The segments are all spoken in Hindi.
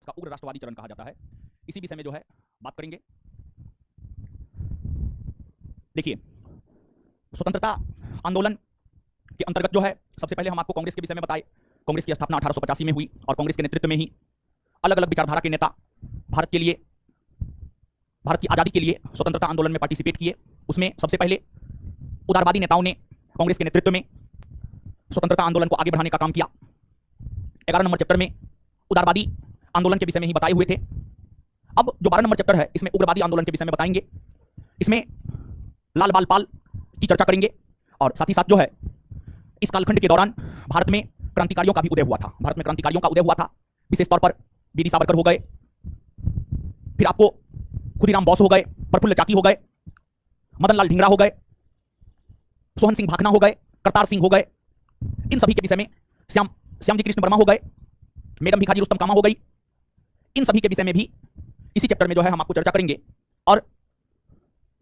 इसका उग्र राष्ट्रवादी चरण कहा जाता है। इसी विषय में जो है बात करेंगे। देखिए, स्वतंत्रता आंदोलन के अंतर्गत जो है सबसे पहले हम आपको कांग्रेस के विषय में बताए। कांग्रेस की स्थापना 1885 में हुई और कांग्रेस के नेतृत्व में ही अलग अलग विचारधारा के नेता भारत के लिए, भारत की आज़ादी के लिए स्वतंत्रता आंदोलन में पार्टिसिपेट किए। उसमें सबसे पहले उदारवादी नेताओं ने कांग्रेस के नेतृत्व में स्वतंत्रता आंदोलन को आगे बढ़ाने का काम किया। 11 नंबर चैप्टर में उदारवादी आंदोलन के विषय में ही बताए हुए थे। अब जो 12 नंबर चैप्टर है इसमें उग्रवादी आंदोलन के विषय में बताएंगे। इसमें लाल बाल पाल की चर्चा करेंगे और साथ ही साथ जो है इस कालखंड के दौरान भारत में क्रांतिकारियों का भी उदय हुआ था। भारत में क्रांतिकारियों का उदय हुआ था, विशेष तौर पर वीडी सावरकर हो गए, फिर आपको खुदीराम बोस हो गए, प्रफुल्ल चाकी हो गए, मदन लाल ढींगरा हो गए, सोहन सिंह भाखना हो गए, करतार सिंह हो गए। इन सभी के विषय में श्यामजी कृष्ण वर्मा हो गए, मैडम भिखाजी रुस्तम कामा हो गई। इन सभी के विषय में भी इसी चैप्टर में जो है हम आपको चर्चा करेंगे। और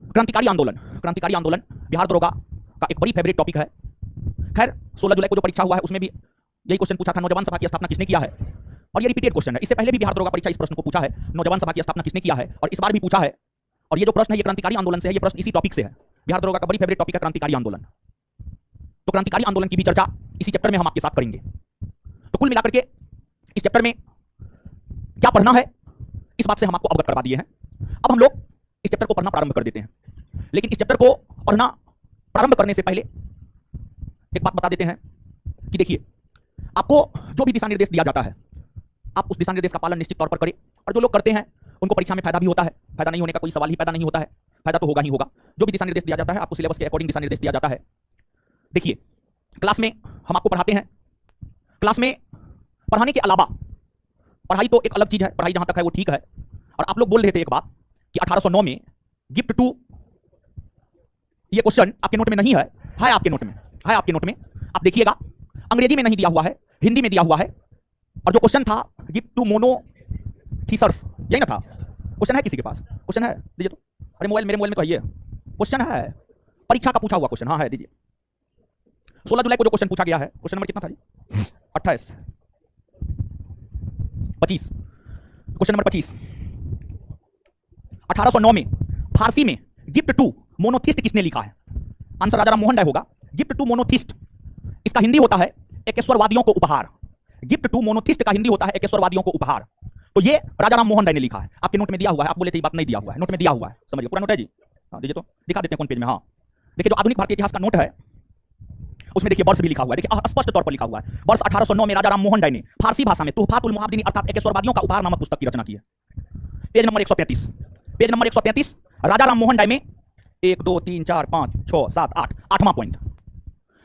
क्रांतिकारी आंदोलन बिहार दरोगा का एक बड़ी फेवरेट टॉपिक है। खैर 16 जुलाई को जो परीक्षा हुआ है उसमें भी यही क्वेश्चन पूछा था, नौजवान सभा की स्थापना किसने किया है, और ये रिपीटेड क्वेश्चन है। इससे पहले भी बिहार दरोगा परीक्षा इस प्रश्न को पूछा है, नौजवान सभा की स्थापना किसने किया है, और इस बार भी पूछा है। और ये जो प्रश्न है ये क्रांतिकारी आंदोलन से है, ये प्रश्न इसी टॉपिक से है। बिहार दरोगा का बड़ी फेवरेट टॉपिक है क्रांतिकारी आंदोलन। तो क्रांतिकारी आंदोलन की भी चर्चा इसी चैप्टर में हम आपके साथ करेंगे। तो कुल मिलाकर के इस चैप्टर में क्या पढ़ना है इस बात से हम आपको अवगत करवा दिए हैं। अब हम लोग इस चैप्टर को पढ़ना प्रारंभ कर देते हैं। लेकिन इस चैप्टर को पढ़ना प्रारंभ करने से पहले एक बात बता देते हैं कि देखिए, आपको जो भी दिशा निर्देश दिया जाता है आप उस दिशा निर्देश का पालन निश्चित तौर पर करें। और जो लोग करते हैं उनको परीक्षा में फायदा भी होता है, फायदा नहीं होने का कोई सवाल ही पैदा नहीं होता है, फायदा तो होगा ही होगा। जो भी दिशा निर्देश दिया जाता है आपको सिलेबस के अकॉर्डिंग दिशा निर्देश दिया जाता है। देखिए, क्लास में हम आपको पढ़ाते हैं, क्लास में पढ़ाने के अलावा पढ़ाई तो एक अलग चीज है, पढ़ाई जहां तक है वो ठीक है। और आप लोग बोल रहे थे एक बात कि 1809 में गिफ्ट टू, ये क्वेश्चन आपके नोट में नहीं है, है आपके नोट में, है आपके नोट में। आप देखिएगा, अंग्रेजी में नहीं दिया हुआ है, हिंदी में दिया हुआ है। और जो क्वेश्चन था गिफ्ट टू मोनोथीसर्स, यही ना था क्वेश्चन? है किसी के पास क्वेश्चन? है, दीजिए तो। अरे मोबाइल, मेरे मोबाइल में कहिए, क्वेश्चन है, परीक्षा का पूछा हुआ क्वेश्चन। हाँ है, दीजिए। 16 जुलाई को जो क्वेश्चन पूछा गया है, क्वेश्चन नंबर कितना था जी? 28 25, क्वेश्चन नंबर 25। 1809 में फारसी में गिफ्ट टू मोनोथिस्ट किसने लिखा है? आंसर राजा राम मोहन राय होगा। गिफ्ट टू मोनोथिस्ट, इसका हिंदी होता है एकेश्वरवादियों को उपहार। गिफ्ट टू मोनोथिस्ट का हिंदी होता है एकेश्वरवादियों को उपहार। तो ये राजा राम मोहन राय ने लिखा है। आपके नोट में दिया हुआ है, आप बोले थे ये बात नहीं दिया हुआ है, नोट में दिया हुआ है, समझिए पूरा नोट है जी। हाँ दीजिए तो, दिखा देते हैं कौन पेज में। हाँ देखिए, जो आधुनिक भारतीय इतिहास का नोट है उसमें देखिए वर्ष भी लिखा हुआ है। देखिए स्पष्ट तौर पर लिखा हुआ है, वर्ष 1809 में राजा राम मोहन राय ने फारसी भाषा में तुहफातुल मुहावदिनी अर्थात एकेश्वरवादियों का उपहार नामक पुस्तक की रचना की है। पेज नंबर 133, पेज नंबर 133, राजा राम मोहन राय में 1 2 3 4 5 6 7 8, 8वां पॉइंट।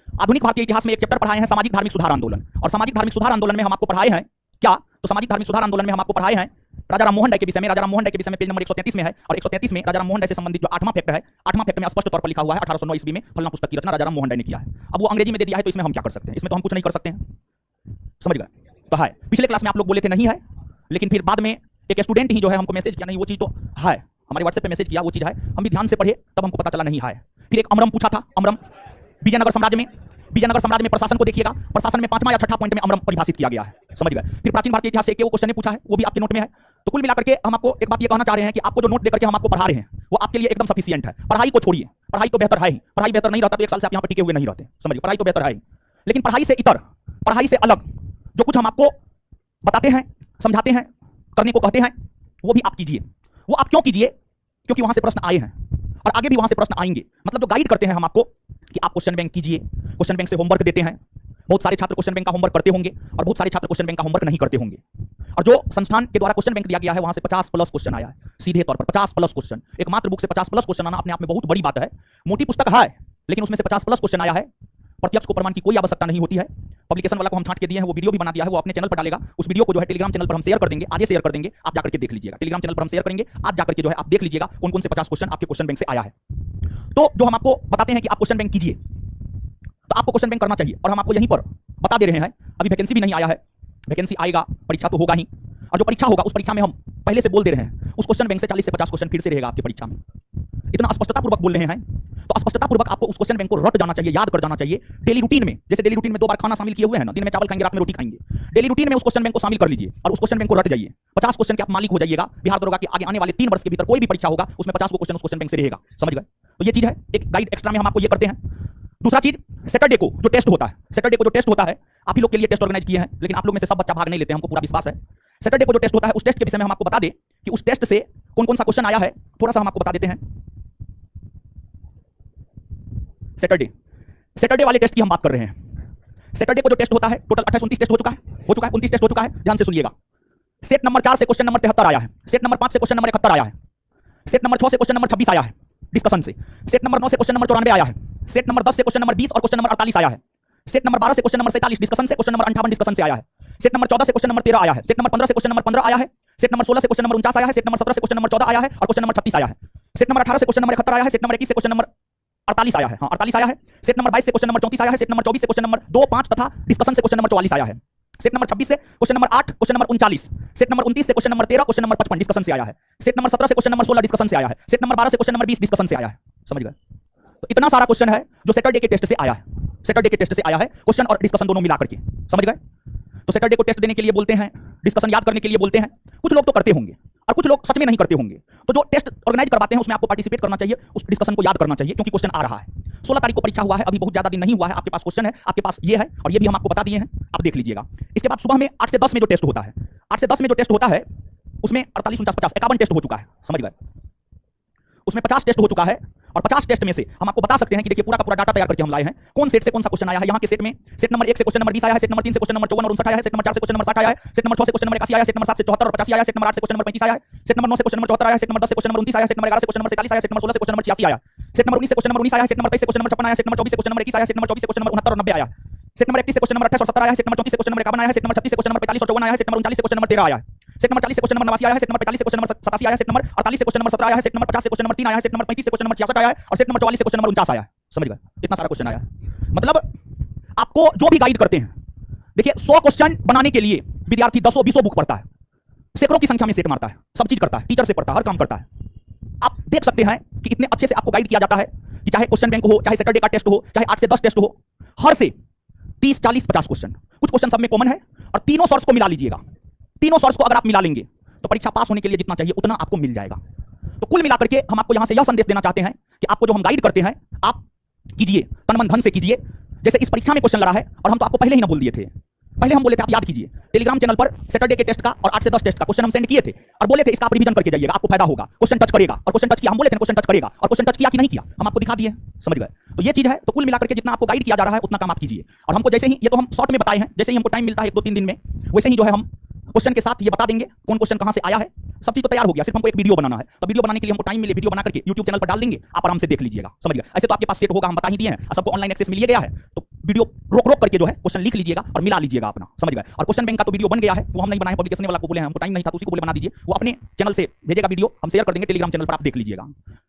आधुनिक भारतीय इतिहास में एक चैप्टर पढ़ाए हैं सामाजिक धार्मिक सुधार आंदोलन। और सामाजिक धार्मिक सुधार आंदोलन में हम आपको पढ़ाए हैं क्या? तो सामाजिक धार्मिक सुधार आंदोलन में हम आपको पढ़ाए हैं राजा राम मोहन राय के विषय में। राजा राम मोहन राय के विषय में पेज नंबर 133 में है। और 133 में राजा राम मोहन राय से संबंधित जो 8वां फैक्ट है, 8वां फैक्ट में स्पष्ट तौर पर लिखा हुआ है 1809 ईस्वी में फलना पुस्तक की रचना राजा राम मोहन राय ने किया है। अब वो अंग्रेजी में दे दिया है तो इसमें हम क्या कर सकते हैं? इसमें तो हम कुछ नहीं कर सकते हैं, समझ गए? तो है, पिछले क्लास में आप लोग बोले थे नहीं है, लेकिन फिर बाद में एक स्टूडेंट ही जो है हमको मैसेज किया, नहीं वो चीज़ तो है, हमारे व्हाट्सएप पे मैसेज किया, वो चीज़ है। हम भी ध्यान से पढ़े तब हमको पता चला नहीं है। फिर एक अमरम पूछा था, अमरम विजयनगर साम्राज्य में, विजयनगर साम्राज्य में प्रशासन को देखिएगा, प्रशासन में 5वां या 6ठा पॉइंट में अमरम परिभाषित किया गया है, समझ गए? फिर प्राचीन भारतीय इतिहास से एक वो क्वेश्चन ने पूछा है, वो भी आपके नोट में है। तो कुल मिलाकर के हम आपको एक बात ये कहना चाह रहे हैं कि आपको जो नोट देकर के हम आपको पढ़ा रहे हैं वो आपके लिए एकदम सफिशिएंट है। पढ़ाई को छोड़िए, पढ़ाई तो बेहतर है ही, पढ़ाई बेहतर नहीं रहता तो एक साल से आप यहाँ पर टिके हुए नहीं रहते, समझिए? पढ़ाई तो बेहतर है ही, लेकिन पढ़ाई से इतर, पढ़ाई से अलग जो कुछ हम आपको बताते हैं, समझाते हैं, करने को कहते हैं, वो भी आप कीजिए। वो आप क्यों कीजिए? क्योंकि वहां से प्रश्न आए हैं और आगे भी वहां से प्रश्न आएंगे। मतलब जो गाइड करते हैं हम आपको कि आप क्वेश्चन बैंक कीजिए, क्वेश्चन बैंक से होमवर्क देते हैं। बहुत सारे छात्र क्वेश्चन बैंक का होमवर्क करते होंगे और बहुत सारे छात्र क्वेश्चन बैंक का होमवर्क नहीं करते होंगे। और जो संस्थान के द्वारा क्वेश्चन बैंक दिया गया है वहां से 50+ क्वेश्चन आया है, सीधे तौर पर 50+ क्वेश्चन। एक मात्र बुक से 50+ क्वेश्चन आना अपने आप में बहुत बड़ी बात है। मोटी पुस्तक है लेकिन उसमें से 50+ क्वेश्चन आया है। प्रत्यक्ष को प्रमाण की कोई आवश्यकता नहीं होती है। पब्लिकेशन वाला को हम छांट के दिए हैं, वो वीडियो भी बना दिया है, वो अपने चैनल पर डालेगा। उस वीडियो को जो है टेलीग्राम चैनल पर हम शेयर कर देंगे, आज शेयर कर देंगे, आप जाकर के देख लीजिएगा। टेलीग्राम चैनल पर हम शेयर करेंगे, आज जाकर के जो है आप देख लीजिएगा कौन कौन से 50 क्वेश्चन आपके क्वेश्चन बैंक से आया है। तो जो हम आपको बताते हैं कि आप क्वेश्चन बैंक कीजिए, तो आपको क्वेश्चन बैंक करना चाहिए। और हम आपको यहीं पर बता दे रहे हैं, अभी वैकेंसी भी नहीं आया है, वैकेंसी आएगा, परीक्षा तो होगा ही। और जो परीक्षा होगा उस परीक्षा में हम पहले से बोल दे रहे हैं उस क्वेश्चन बैंक से 40 से 50 क्वेश्चन फिर से रहेगा आपकी परीक्षा में। इतना स्पष्टतापूर्वक बोल रहे हैं तो स्पष्टतापूर्वक आपको उस क्वेश्चन बैंक को रट जाना चाहिए, याद कर जाना चाहिए डेली रूटीन में। जैसे डेली रूटीन में 2 बार खाना शामिल किए हुए हैं ना, दिन में चावल खाएंगे, रात में रोटी खाएंगे। डेली रूटीन में उस क्वेश्चन बैंक को शामिल कर लीजिए और उस क्वेश्चन बैंक को रट जाइए। 50 क्वेश्चन के आप मालिक हो जाइएगा। बिहार दरोगा के आगे आने वाले 3 वर्ष के भीतर कोई भी परीक्षा होगा उसमें 50 क्वेश्चन उस क्वेश्चन बैंक से रहेगा। समझ गए? तो ये चीज है, एक गाइड एक्स्ट्रा में हम आपको ये करते हैं। दूसरा चीज, सैटरडे को जो टेस्ट होता है, सैटरडे को जो टेस्ट होता है, आप ही लोग के लिए टेस्ट ऑर्गेनाइज किए हैं, लेकिन आप लोग में से सब बच्चा भाग नहीं लेते, हमको पूरा विश्वास है। सैटरडे को जो टेस्ट होता है उस टेस्ट के विषय में हम आपको बता दें कि उस टेस्ट से कौन कौन सा क्वेश्चन आया है, थोड़ा सा हम आपको बता देते हैं। सैटरडे वाले टेस्ट की हम बात कर रहे हैं। सैटरडे को जो टेस्ट होता है, टोटल 28-29 टेस्ट हो चुका है, 29 टेस्ट हो चुका है। ध्यान से सुनिएगा। सेट नंबर 4 से क्वेश्चन नंबर 73 आया है, सेट नंबर 5 से क्वेश्चन नंबर 71 आया है, सेट नंबर 6 से क्वेश्चन नंबर 26 आया है डिस्कशन से, सेट नंबर 9 से क्वेश्चन नंबर 94 आया है, सेट नंबर 10 से क्वेश्चन नंबर 20 और क्वेश्चन नंबर 48 आया है, सेट नंबर 12 से क्वेश्चन नंबर 47 डिस्कशन से, क्वेश्चन नंबर 58 डिस्कशन से आया है, सेट नंबर 14 से क्वेश्चन नंबर 13 आया है, सेट नंबर 15 से क्वेश्चन नंबर 15 आया है, सेट नंबर 16 से क्वेश्चन नंबर 49 आया है, सेट नंबर 17 से क्वेश्चन नंबर 14 आया है और क्वेश्चन नंबर 36 आया है, सेट नंबर 18 से क्वेश्चन नंबर 71 आया है, सेट नंबर 21 से क्वेश्चन नंबर 48 आया है, हाँ 48 आया है, सेट नंबर 22 से क्वेश्चन नंबर 34 आया है, सेट नंबर 24 से क्वेश्चन नंबर 2, 5 तथा डिस्कशन से क्वेश्चन नंबर 44 आया है, सेट नंबर 26 से question number 8, question number 39, set number 29 से question number 13, question number 55 discussion से आया है, सेट नंबर 17 से क्वेश्चन नंबर 16 डिस्कशन से आया है, सेट नंबर 12 से क्वेश्चन नंबर 20 डिस्कशन से आया है। समझ गए? तो इतना सारा क्वेश्चन है जो सैटरडे के टेस्ट से आया है, सैटरडे के टेस्ट से आया है, क्वेश्चन और डिस्कशन दोनों मिला करके। समझ गए? तो सैटरडे को टेस्ट देने के लिए बोलते हैं, डिस्कशन याद करने के लिए बोलते हैं। कुछ लोग तो करते होंगे और कुछ लोग सच में नहीं करते होंगे। तो जो टेस्ट ऑर्गेनाइज करवाते हैं उसमें आपको पार्टिसिपेट करना चाहिए, उस डिस्कशन को याद करना चाहिए, क्योंकि क्वेश्चन आ रहा है। 16 तारीख को परीक्षा हुआ है, अभी बहुत ज्यादा दिन नहीं हुआ है, आपके पास क्वेश्चन है, आपके पास ये है और ये भी हम आपको बता दिए हैं, आप देख लीजिएगा। इसके बाद सुबह में 8 से 10 में जो टेस्ट होता है, 8 से 10 में जो टेस्ट होता है उसमें 48, 49, 50, 51 टेस्ट हो चुका है। समझ गए? उसमें 50 टेस्ट हो चुका है और 50 टेस्ट में से हम आपको बता सकते हैं कि देखिए पूरा का पूरा डाटा तैयार करके हम लाए हैं, कौन सेट से कौन सा क्वेश्चन आया है। यहाँ के सेट में सेट नंबर 1 से क्वेश्चन नंबर 20 आया है, सेट नंबर 3 से क्वेश्चन नंबर 54 और 59 आया है, सेट नंबर 4 से क्वेश्चन नंबर 60 आया है, सेट नंबर 6 से क्वेश्चन नंबर 81 आया है, सेट नंबर 7 से 74 और 85 आया है, सेट नंबर 8 से क्वेश्चन नंबर 35 आया है, सेट नंबर 9 से क्वेश्चन नंबर 74 आया है, सेट नंबर 10 से क्वेश्चन नंबर 29 आया है, सेट नंबर 11 से क्वेश्चन नंबर 47 आया है, सेट नंबर 16 से क्वेश्चन नंबर 86 आया है, सेट नंबर 19 से क्वेश्चन नंबर 19 आया है, सेट नंबर 23 से क्वेश्चन नंबर 56 आया है, सेट नंबर 24 से क्वेश्चन नंबर 21 आया है, सेट नंबर 24 से क्वेश्चन नंबर 69 और 90 आया है, सेट नंबर 31 से क्वेश्चन नंबर 28 और 70 आया है, सेट नंबर 34 से क्वेश्चन नंबर 51 आया है, सेट नंबर 36 से क्वेश्चन नंबर 45 और 54 आया है, सेट नंबर 39 से क्वेश्चन नंबर 13 आया है, सेट नंबर 40 से क्वेश्चन नंबर 89 आया है, सेट नंबर 45 से क्वेश्चन नंबर 87 आया है, सेट नंबर 48 से क्वेश्चन नंबर 17 आया है, सेट नंबर 50 से क्वेश्चन नंबर 3 आया है, सेट नंबर 35 से क्वेश्चन नंबर 66 आया है और सेट नंबर 44 से क्वेश्चन नंबर 49 आया है। समझ गए? इतना सारा क्वेश्चन आया है। मतलब आपको जो भी गाइड करते हैं, देखिए 100 क्वेश्चन बनाने के लिए विद्यार्थी 10 20 बुक पढ़ता है, सैकड़ों की संख्या में सेट मारता है, सब चीज करता है, टीचर से पढ़ता है, हर काम करता है। आप देख सकते हैं कि इतने अच्छे से आपको गाइड किया जाता है कि चाहे क्वेश्चन बैंक हो, चाहे सैटरडे का टेस्ट हो, चाहे 8 से 10 टेस्ट हो, हर से 30, 40, 50 क्वेश्चन, कुछ क्वेश्चन सब में कॉमन है और तीनों सोर्स को मिला लीजिएगा। तीनों सोर्स को अगर आप मिला लेंगे तो परीक्षा पास होने के लिए जितना चाहिए उतना आपको मिल जाएगा। तो कुल मिलाकर के हम आपको यहां से यह संदेश देना चाहते हैं कि आपको जो हम गाइड करते हैं आप कीजिए, तन मन धन से कीजिए। जैसे इस परीक्षा में क्वेश्चन लड़ा है और हम तो आपको पहले ही ना बोल दिए थे, पहले हम बोले थे आप याद कीजिए। टेलीग्राम चैनल पर सैटरडे के टेस्ट का और 8 से 10 टेस्ट का क्वेश्चन हम सेंड किए थे और बोले थे इसका आप रिवीजन करके जाइएगा, आपको फायदा होगा, क्वेश्चन टच करेगा। और क्वेश्चन टच किया, हम बोले थे क्वेश्चन टच करेगा और क्वेश्चन टच किया कि नहीं किया हम आपको दिखा दिए। समझ गए? तो ये चीज है। तो कुल मिलाकर के जितना आपको गाइड किया जा रहा है उतना काम आप कीजिए। और हमको जैसे ही, ये तो हम शॉर्ट में बताए हैं, जैसे ही हमको टाइम मिलता है 1-2-3 दिन में, वैसे ही जो है हम क्वेश्चन के साथ ये बता देंगे कौन क्वेश्चन कहां से आया है। सब चीज तो तैयार हो गया, सिर्फ हमको एक वीडियो बनाना है। तो वीडियो बनाने के लिए हमको टाइम मिले, वीडियो बना करके YouTube चैनल पर डाल देंगे, आप आराम से देख लीजिएगा। समझ गए? ऐसे तो आपके पास सेट होगा, हम बता ही दिए हैं, सबको ऑनलाइन एक्सेस मिल गया है। तो वीडियो रोक रोक करके जो है क्वेश्चन लिख लीजिएगा और मिला लीजिएगा अपना। समझ गए? और क्वेश्चन बैंक का तो वीडियो बन गया है, वो हम नहीं बनाए, पब्लिकेशन वाला को बोले, हमको टाइम नहीं था तो उसी को बोले बना दीजिए, वो अपने चैनल से भेजेगा वीडियो, हम शेयर कर देंगे टेलीग्राम चैनल पर, आप देख लीजिएगा।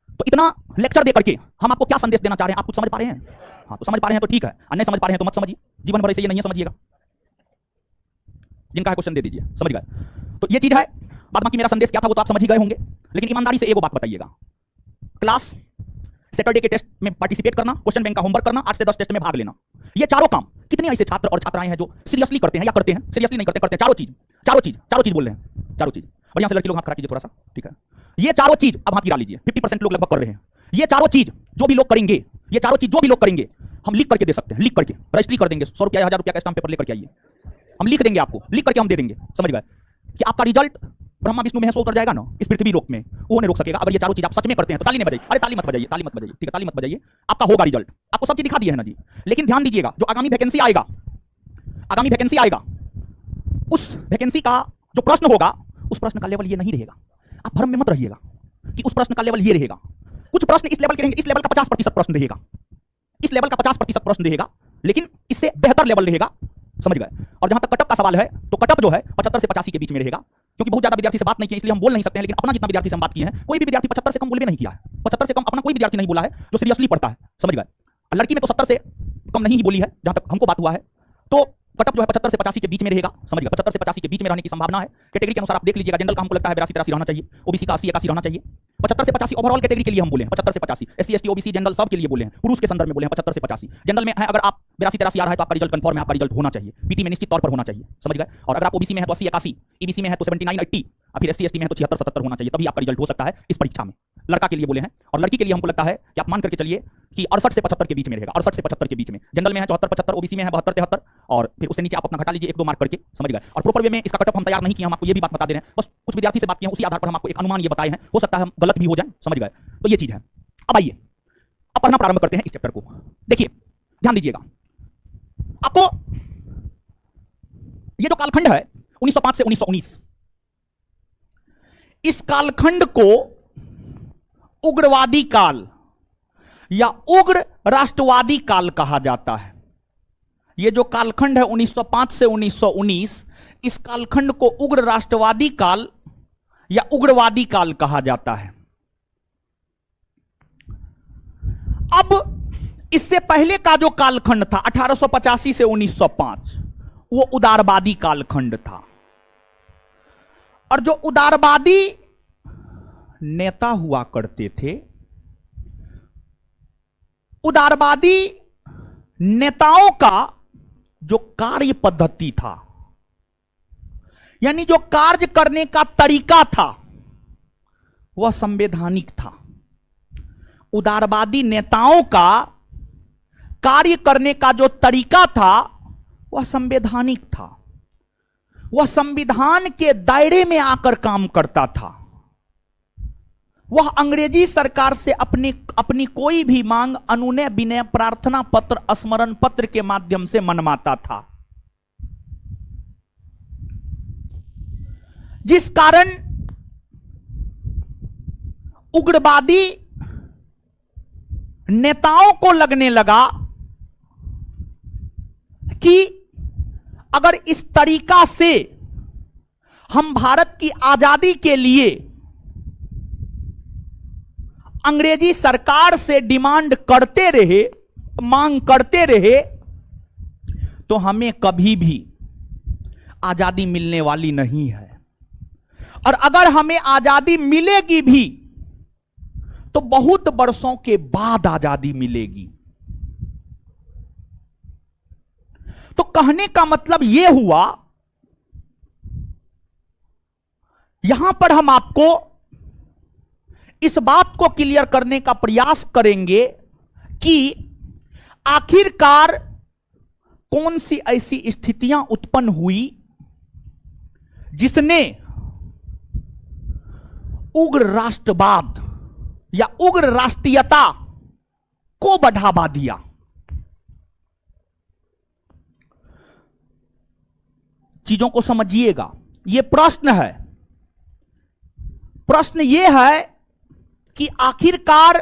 तो इतना लेक्चर दे करके हम आपको क्या संदेश देना चाह रहे हैं, आप कुछ समझ पा रहे हैं? हाँ, तो समझ पा रहे हैं तो ठीक है, और नहीं समझ पा रहे हैं तो मत समझिए, जीवन भर ऐसे ये नहीं समझिएगा। जिनका है क्वेश्चन दे दीजिए। समझ गए? तो ये चीज है। बाद बाकी मेरा संदेश क्या था वो तो आप समझ ही गए होंगे, लेकिन ईमानदारी से एक बात बताइएगा, क्लास सैटरडे के टेस्ट में पार्टिसिपेट करना, क्वेश्चन बैंक का होमवर्क करना, 8 से 10 टेस्ट में भाग लेना, ये चारों काम कितने ऐसे छात्र और छात्राएं हैं जो सीरियसली करते हैं या करते हैं, सीरियसली नहीं करते, करते हैं चारों चीज बोल रहे हैं, चारों चीज। और यहां से लड़की लोग हाथ खड़ा कीजिए थोड़ा सा, ठीक है? ये चारों चीज अब हाथ गिरा लीजिए, 50% लोग लगभग कर रहे हैं। ये चारों चीज जो भी लोग करेंगे, ये चारों चीज जो भी लोग करेंगे, हम लिख करके दे सकते हैं, लिख करके रजिस्ट्री कर देंगे, 100 रुपया 1000 रुपया का स्टाम्प पेपर लेकर के आइए, हम लिख देंगे आपको, लिख करके हम दे देंगे। समझ गए? कि आपका रिजल्ट ब्रह्मा विष्णु में उतर जाएगा ना, इस पृथ्वी लोक में, वो नहीं रोक सकेगा। अगर ये चारों चीज आप सच में करते हैं तो ताली नहीं बजाइए, अरे ताली मत बजाइए, ताली मत बजाइए, ठीक है? ताली मत बजाइए, आपका होगा रिजल्ट, आपको सब चीज दिखा दिए है ना जी। लेकिन ध्यान दीजिएगा, जो आगामी वैकेंसी आएगा, उस वैकेंसी का जो प्रश्न होगा, उस प्रश्न का लेवल ये नहीं रहेगा। आप भ्रम में मत रहिएगा कि उस प्रश्न का लेवल ये रहेगा। कुछ प्रश्न इस लेवल के रहेंगे, इस लेवल का 50% प्रश्न रहेगा, इस लेवल का 50% प्रश्न रहेगा, लेकिन इससे बेहतर लेवल रहेगा। समझ गए? और जहां तक कटअप का सवाल है, तो कटअप जो है 75 से 85 के बीच में रहेगा, क्योंकि बहुत ज्यादा विद्यार्थी से बात नहीं की इसलिए हम बोल नहीं सकते हैं, लेकिन अपना जितना विद्यार्थी से हम बात किए हैं, कोई भी विद्यार्थी 75 से कम बोलबे नहीं किया है। 75 से कम अपना कोई विद्यार्थी नहीं बोला है जो सीरियसली पढ़ता है। समझ गए? लड़की में तो 70 से कम नहीं ही बोली है जहां तक हमको बात हुआ है। तो कटअप जो है 75 से 85 के बीच में रहेगा, समझ गए, 75 से 85 के बीच में रहने की संभावना है। कैटेगरी के अनुसार आप देख लीजिएगा, जनरल का हमको लगता है 82-83 रहना चाहिए, ओबीसी का 80-81 रहना चाहिए। 75 से 85 ओवरऑल कैटेगरी के लिए हम बोले हैं, 75 से 85 एससी एसटी ओबीसी जनरल सब के लिए बोले हैं, पुरुष के संदर्भ में बोले हैं 75 से 85। जनरल में है अगर आप 82-83 आ रहा है तो आपका रिजल्ट कंफर्म है, आपका रिजल्ट होना चाहिए, पीटी में निश्चित तौर पर होना चाहिए, समझ गए। और अगर आप ओबीसी में है तो 80-81, ईबीसी में है तो 79-80, और फिर एससी एसटी में है तो 76-77 होना चाहिए, तभी आपका रिजल्ट हो सकता है इस परीक्षा में। लड़का के लिए बोले हैं, और लड़की के लिए हमको लगता है कि आप मान करके चलिए कि 68 से 75 के बीच में रहेगा, 68 से 75 के बीच में। जनरल में है 74-75, ओबीसी में है 72-73, और फिर उससे नीचे आप अपना घटा लीजिए 1-2 मार्क करके, समझ गए। और प्रॉपर वे में इसका कटअप हम तैयार नहीं किए, हम आपको ये भी बात बता दे रहे हैं, बस कुछ विद्यार्थी से बात किए हैं, उसी आधार पर हम आपको एक अनुमान ये बताए हैं, हो सकता है हम गलत भी हो जाए, समझ गए। तो ये चीज है। अब आइए अब पढ़ना प्रारंभ करते हैं इस चैप्टर को। देखिए ध्यान दीजिएगा, आपको ये जो कालखंड है 1905 से 1919, इस कालखंड को उग्रवादी काल या उग्र राष्ट्रवादी काल कहा जाता है। यह जो कालखंड है 1905 से 1919, इस कालखंड को उग्र राष्ट्रवादी काल या उग्रवादी काल कहा जाता है। अब इससे पहले का जो कालखंड था 1885 से 1905, वो उदारवादी कालखंड था। और जो उदारवादी नेता हुआ करते थे, उदारवादी नेताओं का जो कार्य पद्धति था, यानी जो कार्य करने का तरीका था, वह संवैधानिक था। उदारवादी नेताओं का कार्य करने का जो तरीका था वह संवैधानिक था। वह संविधान के दायरे में आकर काम करता था। वह अंग्रेजी सरकार से अपनी कोई भी मांग अनुनय विनय प्रार्थना पत्र स्मरण पत्र के माध्यम से मनवाता था, जिस कारण उग्रवादी नेताओं को लगने लगा कि अगर इस तरीका से हम भारत की आजादी के लिए अंग्रेजी सरकार से डिमांड करते रहे, मांग करते रहे, तो हमें कभी भी आजादी मिलने वाली नहीं है। और अगर हमें आजादी मिलेगी भी तो बहुत वर्षों के बाद आजादी मिलेगी। तो कहने का मतलब यह हुआ, यहां पर हम आपको इस बात को क्लियर करने का प्रयास करेंगे कि आखिरकार कौन सी ऐसी स्थितियां उत्पन्न हुई जिसने उग्र राष्ट्रवाद या उग्र राष्ट्रीयता को बढ़ावा दिया। चीजों को समझिएगा, यह प्रश्न है। प्रश्न यह है कि आखिरकार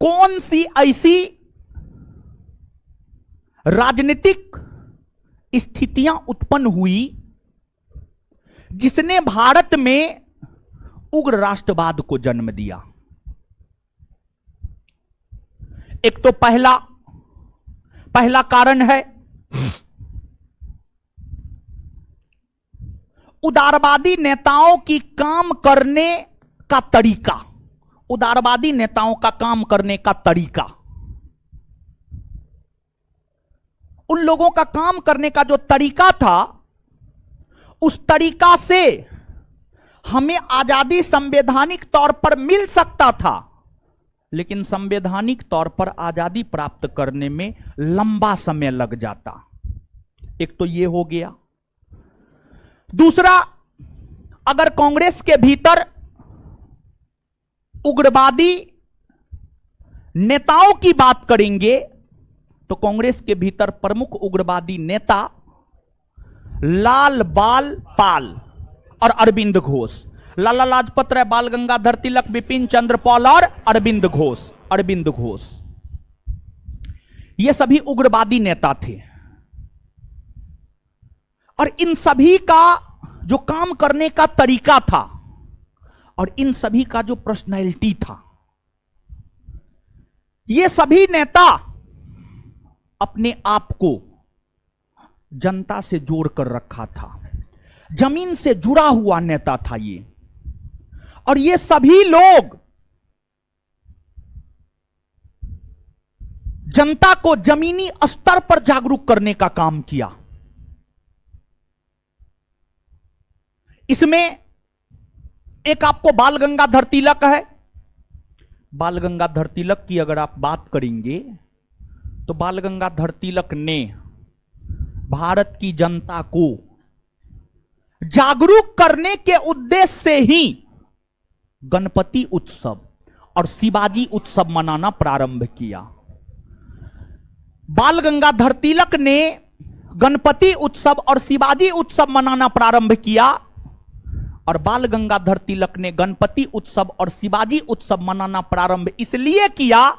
कौन सी ऐसी राजनीतिक स्थितियां उत्पन्न हुई जिसने भारत में उग्र राष्ट्रवाद को जन्म दिया। एक तो पहला कारण है उदारवादी नेताओं की काम करने का तरीका। उदारवादी नेताओं का काम करने का तरीका, उन लोगों का काम करने का जो तरीका था, उस तरीका से हमें आजादी संवैधानिक तौर पर मिल सकता था, लेकिन संवैधानिक तौर पर आजादी प्राप्त करने में लंबा समय लग जाता। एक तो यह हो गया। दूसरा, अगर कांग्रेस के भीतर उग्रवादी नेताओं की बात करेंगे तो कांग्रेस के भीतर प्रमुख उग्रवादी नेता लाल बाल पाल और अरविंद घोष, लाला लाजपत राय, बाल गंगाधर तिलक, बिपिन चंद्र पाल और अरविंद घोष, ये सभी उग्रवादी नेता थे। और इन सभी का जो काम करने का तरीका था और इन सभी का जो पर्सनैलिटी था, ये सभी नेता अपने आप को जनता से जोड़ कर रखा था, जमीन से जुड़ा हुआ नेता था ये। और ये सभी लोग जनता को जमीनी स्तर पर जागरूक करने का काम किया। इसमें एक आपको बाल गंगाधर तिलक है। बाल गंगाधर तिलक की अगर आप बात करेंगे तो बाल गंगाधर तिलक ने भारत की जनता को जागरूक करने के उद्देश्य से ही गणपति उत्सव और शिवाजी उत्सव मनाना प्रारंभ किया। बाल गंगाधर तिलक ने गणपति उत्सव और शिवाजी उत्सव मनाना प्रारंभ किया, और बाल गंगाधर तिलक ने गणपति उत्सव और शिवाजी उत्सव मनाना प्रारंभ इसलिए किया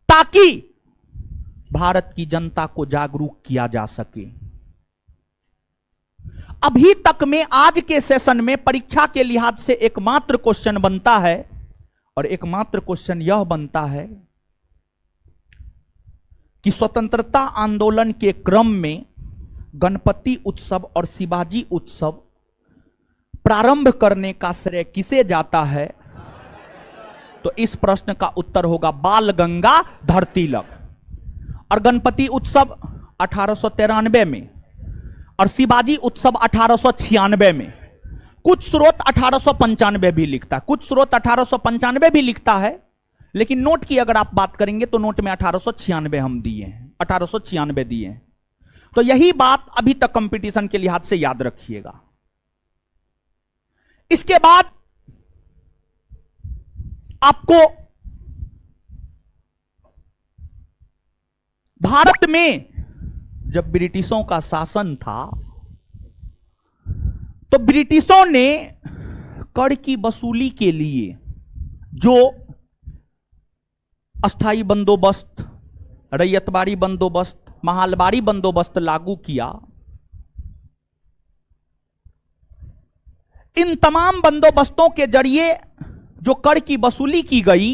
ताकि भारत की जनता को जागरूक किया जा सके। अभी तक में आज के सेशन में परीक्षा के लिहाज से एकमात्र क्वेश्चन बनता है, और एकमात्र क्वेश्चन यह बनता है कि स्वतंत्रता आंदोलन के क्रम में गणपति उत्सव और शिवाजी उत्सव प्रारंभ करने का श्रेय किसे जाता है? तो इस प्रश्न का उत्तर होगा बाल गंगाधर तिलक। और गणपति उत्सव 1893 में और शिवाजी उत्सव 1896 में, कुछ स्रोत 1895 भी लिखता है, कुछ स्रोत 1895 भी लिखता है, लेकिन नोट की अगर आप बात करेंगे तो नोट में 1896 हम दिए हैं, 1896 दिए हैं। तो यही बात अभी तक कंपटीशन के लिहाज से याद रखिएगा। इसके बाद आपको भारत में जब ब्रिटिशों का शासन था तो ब्रिटिशों ने कर की वसूली के लिए जो अस्थाई बंदोबस्त, रैयतवाड़ी बंदोबस्त, महालवाड़ी बंदोबस्त लागू किया, इन तमाम बंदोबस्तों के जरिए जो कर की वसूली की गई,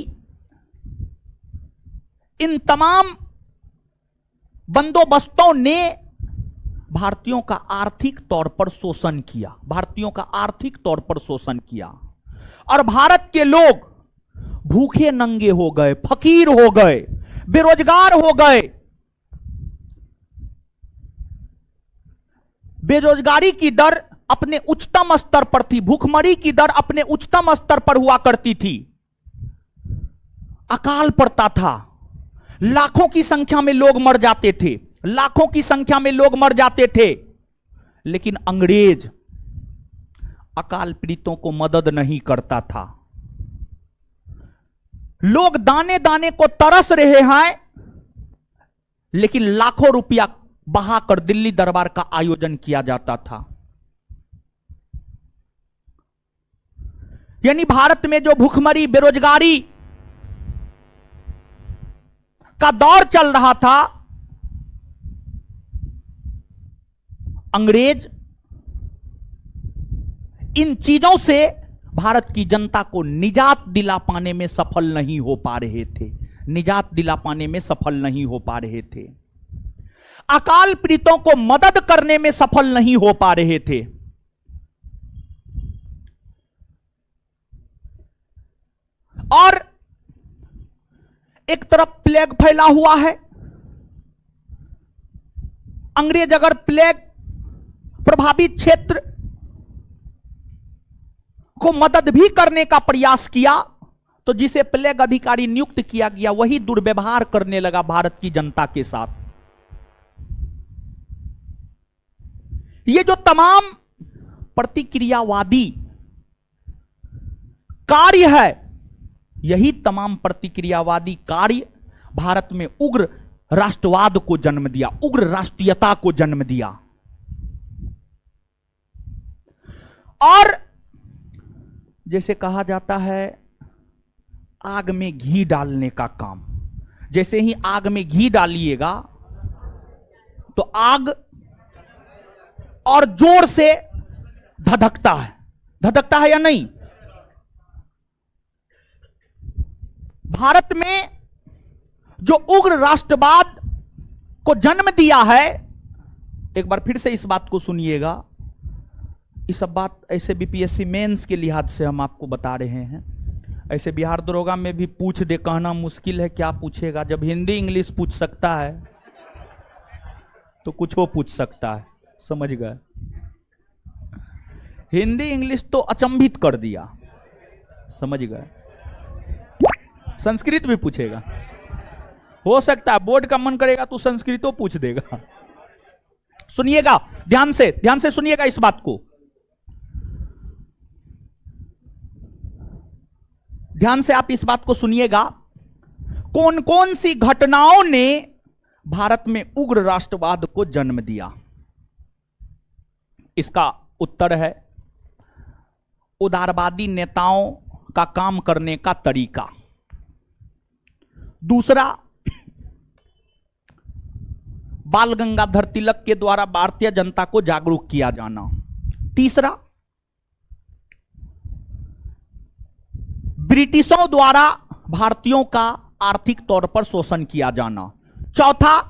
इन तमाम बंदोबस्तों ने भारतीयों का आर्थिक तौर पर शोषण किया, भारतीयों का आर्थिक तौर पर शोषण किया, और भारत के लोग भूखे नंगे हो गए, फकीर हो गए, बेरोजगार हो गए। बेरोजगारी की दर अपने उच्चतम स्तर पर थी, भूखमरी की दर अपने उच्चतम स्तर पर हुआ करती थी, अकाल पड़ता था, लाखों की संख्या में लोग मर जाते थे, लाखों की संख्या में लोग मर जाते थे, लेकिन अंग्रेज अकाल पीड़ितों को मदद नहीं करता था। लोग दाने दाने को तरस रहे हैं, लेकिन लाखों रुपया बहाकर दिल्ली दरबार का आयोजन किया जाता था। यानी भारत में जो भूखमरी, बेरोजगारी का दौर चल रहा था, अंग्रेज इन चीजों से भारत की जनता को निजात दिला पाने में सफल नहीं हो पा रहे थे, निजात दिला पाने में सफल नहीं हो पा रहे थे, अकाल पीड़ितों को मदद करने में सफल नहीं हो पा रहे थे। और एक तरफ प्लेग फैला हुआ है, अंग्रेज अगर प्लेग प्रभावित क्षेत्र को मदद भी करने का प्रयास किया तो जिसे प्लेग अधिकारी नियुक्त किया गया वही दुर्व्यवहार करने लगा भारत की जनता के साथ। ये जो तमाम प्रतिक्रियावादी कार्य है, यही तमाम प्रतिक्रियावादी कार्य भारत में उग्र राष्ट्रवाद को जन्म दिया, उग्र राष्ट्रीयता को जन्म दिया। और जैसे कहा जाता है आग में घी डालने का काम, जैसे ही आग में घी डालिएगा तो आग और जोर से धधकता है या नहीं? भारत में जो उग्र राष्ट्रवाद को जन्म दिया है, एक बार फिर से इस बात को सुनिएगा। इस सब बात ऐसे बीपीएससी मेंस के लिहाज से हम आपको बता रहे हैं। ऐसे बिहार दरोगा में भी पूछ दे कहना मुश्किल है, क्या पूछेगा। जब हिंदी इंग्लिश पूछ सकता है तो कुछ वो पूछ सकता है, समझ गए। हिंदी इंग्लिश तो अचंभित कर दिया, समझ गए। संस्कृत भी पूछेगा, हो सकता है बोर्ड का मन करेगा तो संस्कृतो पूछ देगा। सुनिएगा ध्यान से सुनिएगा इस बात को, ध्यान से आप इस बात को सुनिएगा। कौन कौन सी घटनाओं ने भारत में उग्र राष्ट्रवाद को जन्म दिया? इसका उत्तर है उदारवादी नेताओं का काम करने का तरीका। दूसरा, बाल गंगाधर तिलक के द्वारा भारतीय जनता को जागरूक किया जाना। तीसरा, ब्रिटिशों द्वारा भारतीयों का आर्थिक तौर पर शोषण किया जाना। चौथा,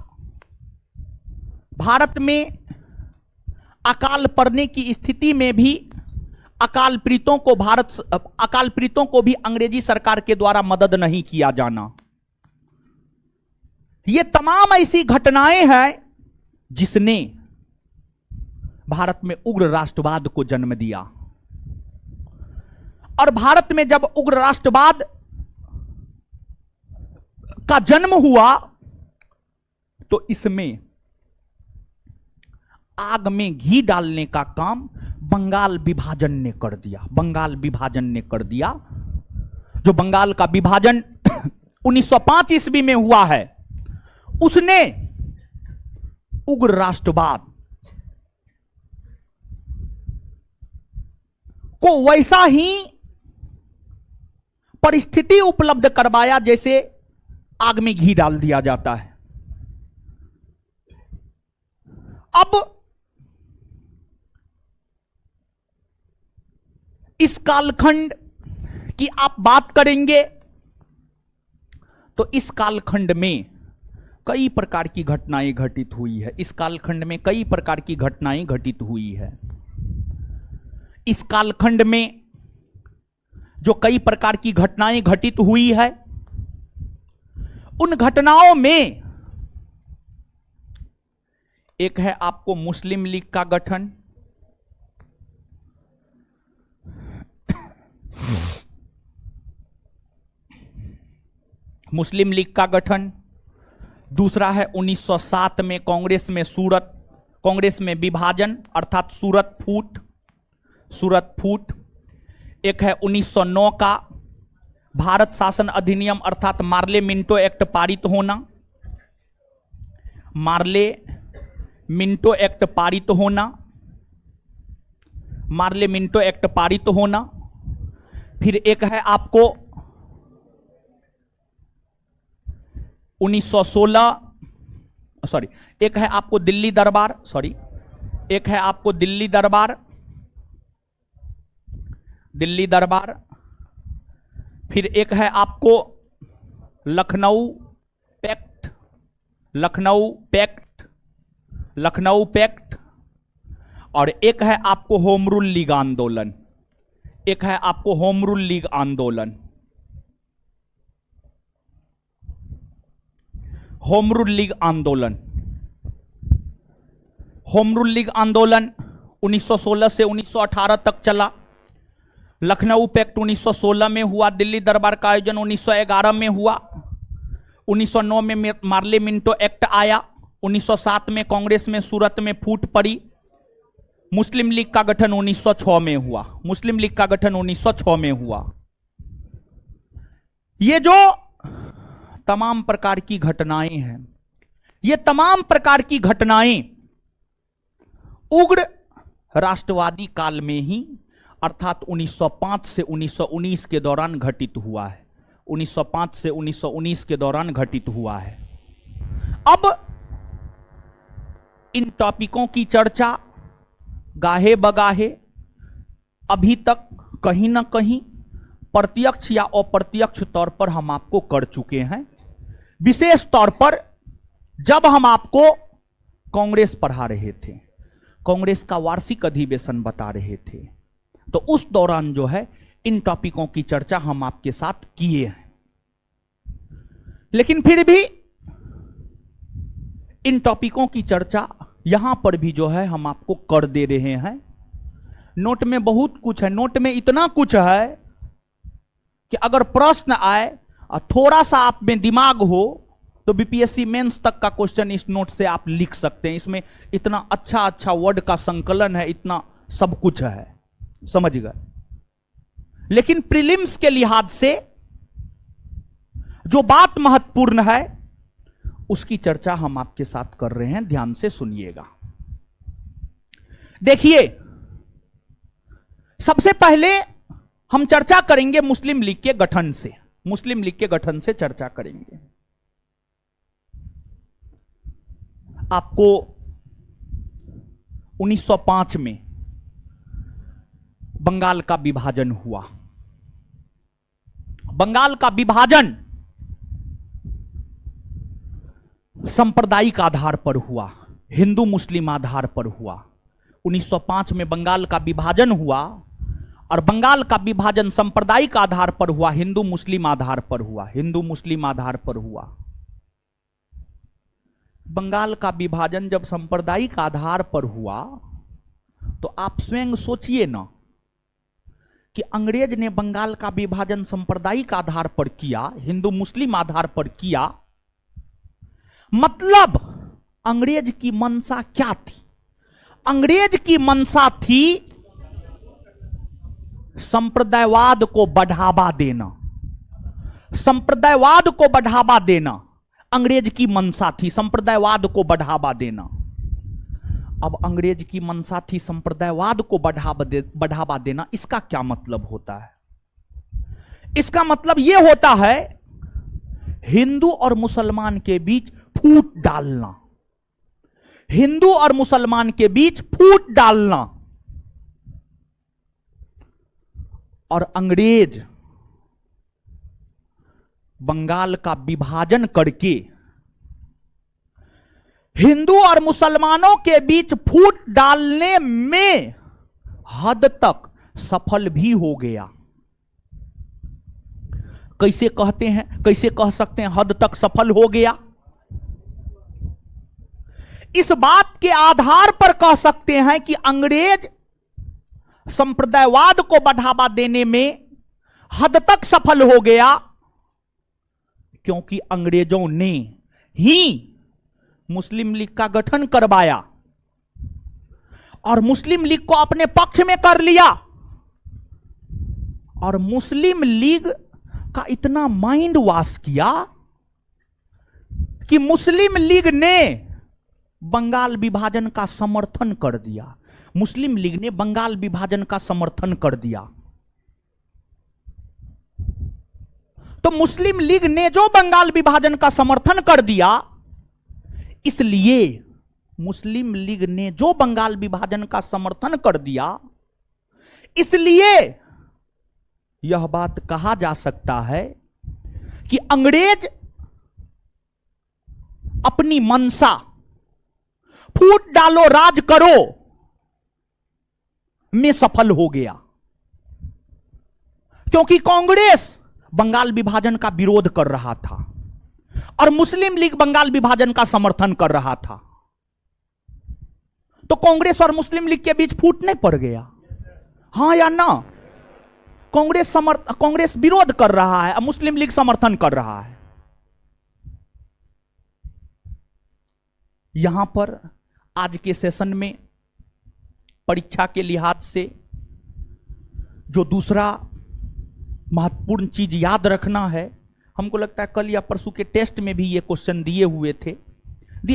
भारत में अकाल पड़ने की स्थिति में भी अकाल पीड़ितों को भी अंग्रेजी सरकार के द्वारा मदद नहीं किया जाना। ये तमाम ऐसी घटनाएं हैं जिसने भारत में उग्र राष्ट्रवाद को जन्म दिया। और भारत में जब उग्र राष्ट्रवाद का जन्म हुआ तो इसमें आग में घी डालने का काम बंगाल विभाजन ने कर दिया। बंगाल विभाजन ने कर दिया। जो बंगाल का विभाजन 1905 ईस्वी में हुआ है, उसने उग्र राष्ट्रवाद को वैसा ही परिस्थिति उपलब्ध करवाया जैसे आग में घी डाल दिया जाता है। अब इस कालखंड की आप बात करेंगे तो इस कालखंड में कई प्रकार की घटनाएं घटित हुई है। इस कालखंड में कई प्रकार की घटनाएं घटित हुई है। इस कालखंड में जो कई प्रकार की घटनाएं घटित हुई है, उन घटनाओं में एक है आपको मुस्लिम लीग का गठन, मुस्लिम लीग का गठन। दूसरा है 1907 में कांग्रेस में विभाजन अर्थात सूरत फूट। एक है 1909 का भारत शासन अधिनियम अर्थात मार्ले मिंटो एक्ट पारित होना। मार्ले मिंटो एक्ट पारित होना। फिर एक है आपको 1916 एक है आपको दिल्ली दरबार। फिर एक है आपको लखनऊ पैक्ट और एक है आपको होम रूल लीग आंदोलन। होम रूल लीग आंदोलन 1916 से 1918 तक चला। लखनऊ पैक्ट 1916 में हुआ। दिल्ली दरबार का आयोजन 1911 में हुआ। 1909 में मार्ले मिंटो एक्ट आया। 1907 में कांग्रेस में सूरत में फूट पड़ी। मुस्लिम लीग का गठन 1906 में हुआ। ये जो तमाम प्रकार की घटनाएं हैं, ये तमाम प्रकार की घटनाएं उग्र राष्ट्रवादी काल में ही अर्थात 1905 से 1919 के दौरान घटित हुआ है। 1905 से 1919 के दौरान घटित हुआ है। अब इन टॉपिकों की चर्चा गाहे बगाहे अभी तक कहीं ना कहीं प्रत्यक्ष या अप्रत्यक्ष तौर पर हम आपको कर चुके हैं। विशेष तौर पर जब हम आपको कांग्रेस पढ़ा रहे थे, कांग्रेस का वार्षिक अधिवेशन बता रहे थे। तो उस दौरान जो है इन टॉपिकों की चर्चा हम आपके साथ किए हैं, लेकिन फिर भी इन टॉपिकों की चर्चा यहां पर भी जो है हम आपको कर दे रहे हैं। नोट में बहुत कुछ है, नोट में इतना कुछ है कि अगर प्रश्न आए और थोड़ा सा आप में दिमाग हो तो बीपीएससी मेंस तक का क्वेश्चन इस नोट से आप लिख सकते हैं। इसमें इतना अच्छा अच्छा वर्ड का संकलन है, इतना सब कुछ है, समझ गए। लेकिन प्रीलिम्स के लिहाज से जो बात महत्वपूर्ण है उसकी चर्चा हम आपके साथ कर रहे हैं, ध्यान से सुनिएगा। देखिए, सबसे पहले हम चर्चा करेंगे मुस्लिम लीग के गठन से, मुस्लिम लीग के गठन से चर्चा करेंगे। आपको 1905 में बंगाल का विभाजन हुआ। बंगाल का विभाजन सांप्रदायिक आधार पर हुआ, हिंदू मुस्लिम आधार पर हुआ। 1905 में बंगाल का विभाजन हुआ और बंगाल का विभाजन सांप्रदायिक आधार पर हुआ, हिंदू मुस्लिम आधार पर हुआ, हिंदू मुस्लिम आधार पर हुआ। बंगाल का विभाजन जब सांप्रदायिक आधार पर हुआ तो आप स्वयं सोचिए ना कि अंग्रेज ने बंगाल का विभाजन सांप्रदायिक आधार पर किया, हिंदू मुस्लिम आधार पर किया, मतलब अंग्रेज की मंशा क्या थी? अंग्रेज की मंशा थी संप्रदायवाद को बढ़ावा देना, संप्रदायवाद को बढ़ावा देना अंग्रेज की मंशा थी, संप्रदायवाद को बढ़ावा देना। अब अंग्रेज की मंशा थी संप्रदायवाद को बढ़ावा देना, इसका क्या मतलब होता है? इसका मतलब यह होता है हिंदू और मुसलमान के बीच फूट डालना, हिंदू और मुसलमान के बीच फूट डालना। और अंग्रेज बंगाल का विभाजन करके हिंदू और मुसलमानों के बीच फूट डालने में हद तक सफल भी हो गया। कैसे कहते हैं, कैसे कह सकते हैं हद तक सफल हो गया? इस बात के आधार पर कह सकते हैं कि अंग्रेज संप्रदायवाद को बढ़ावा देने में हद तक सफल हो गया क्योंकि अंग्रेजों ने ही मुस्लिम लीग का गठन करवाया और मुस्लिम लीग को अपने पक्ष में कर लिया। और मुस्लिम लीग का इतना माइंड वॉश किया कि मुस्लिम लीग ने बंगाल विभाजन का समर्थन कर दिया, मुस्लिम लीग ने बंगाल विभाजन का समर्थन कर दिया। तो मुस्लिम लीग ने जो बंगाल विभाजन का समर्थन कर दिया, इसलिए मुस्लिम लीग ने जो बंगाल विभाजन का समर्थन कर दिया, इसलिए यह बात कहा जा सकता है कि अंग्रेज अपनी मंशा फूट डालो राज करो में सफल हो गया, क्योंकि कांग्रेस बंगाल विभाजन का विरोध कर रहा था और मुस्लिम लीग बंगाल विभाजन का समर्थन कर रहा था। तो कांग्रेस और मुस्लिम लीग के बीच फूट नहीं पड़ गया? हां या ना? कांग्रेस विरोध कर रहा है और मुस्लिम लीग समर्थन कर रहा है। यहां पर आज के सेशन में परीक्षा के लिहाज से जो दूसरा महत्वपूर्ण चीज याद रखना है, हमको लगता है कल या परसों के टेस्ट में भी ये क्वेश्चन दिए हुए थे,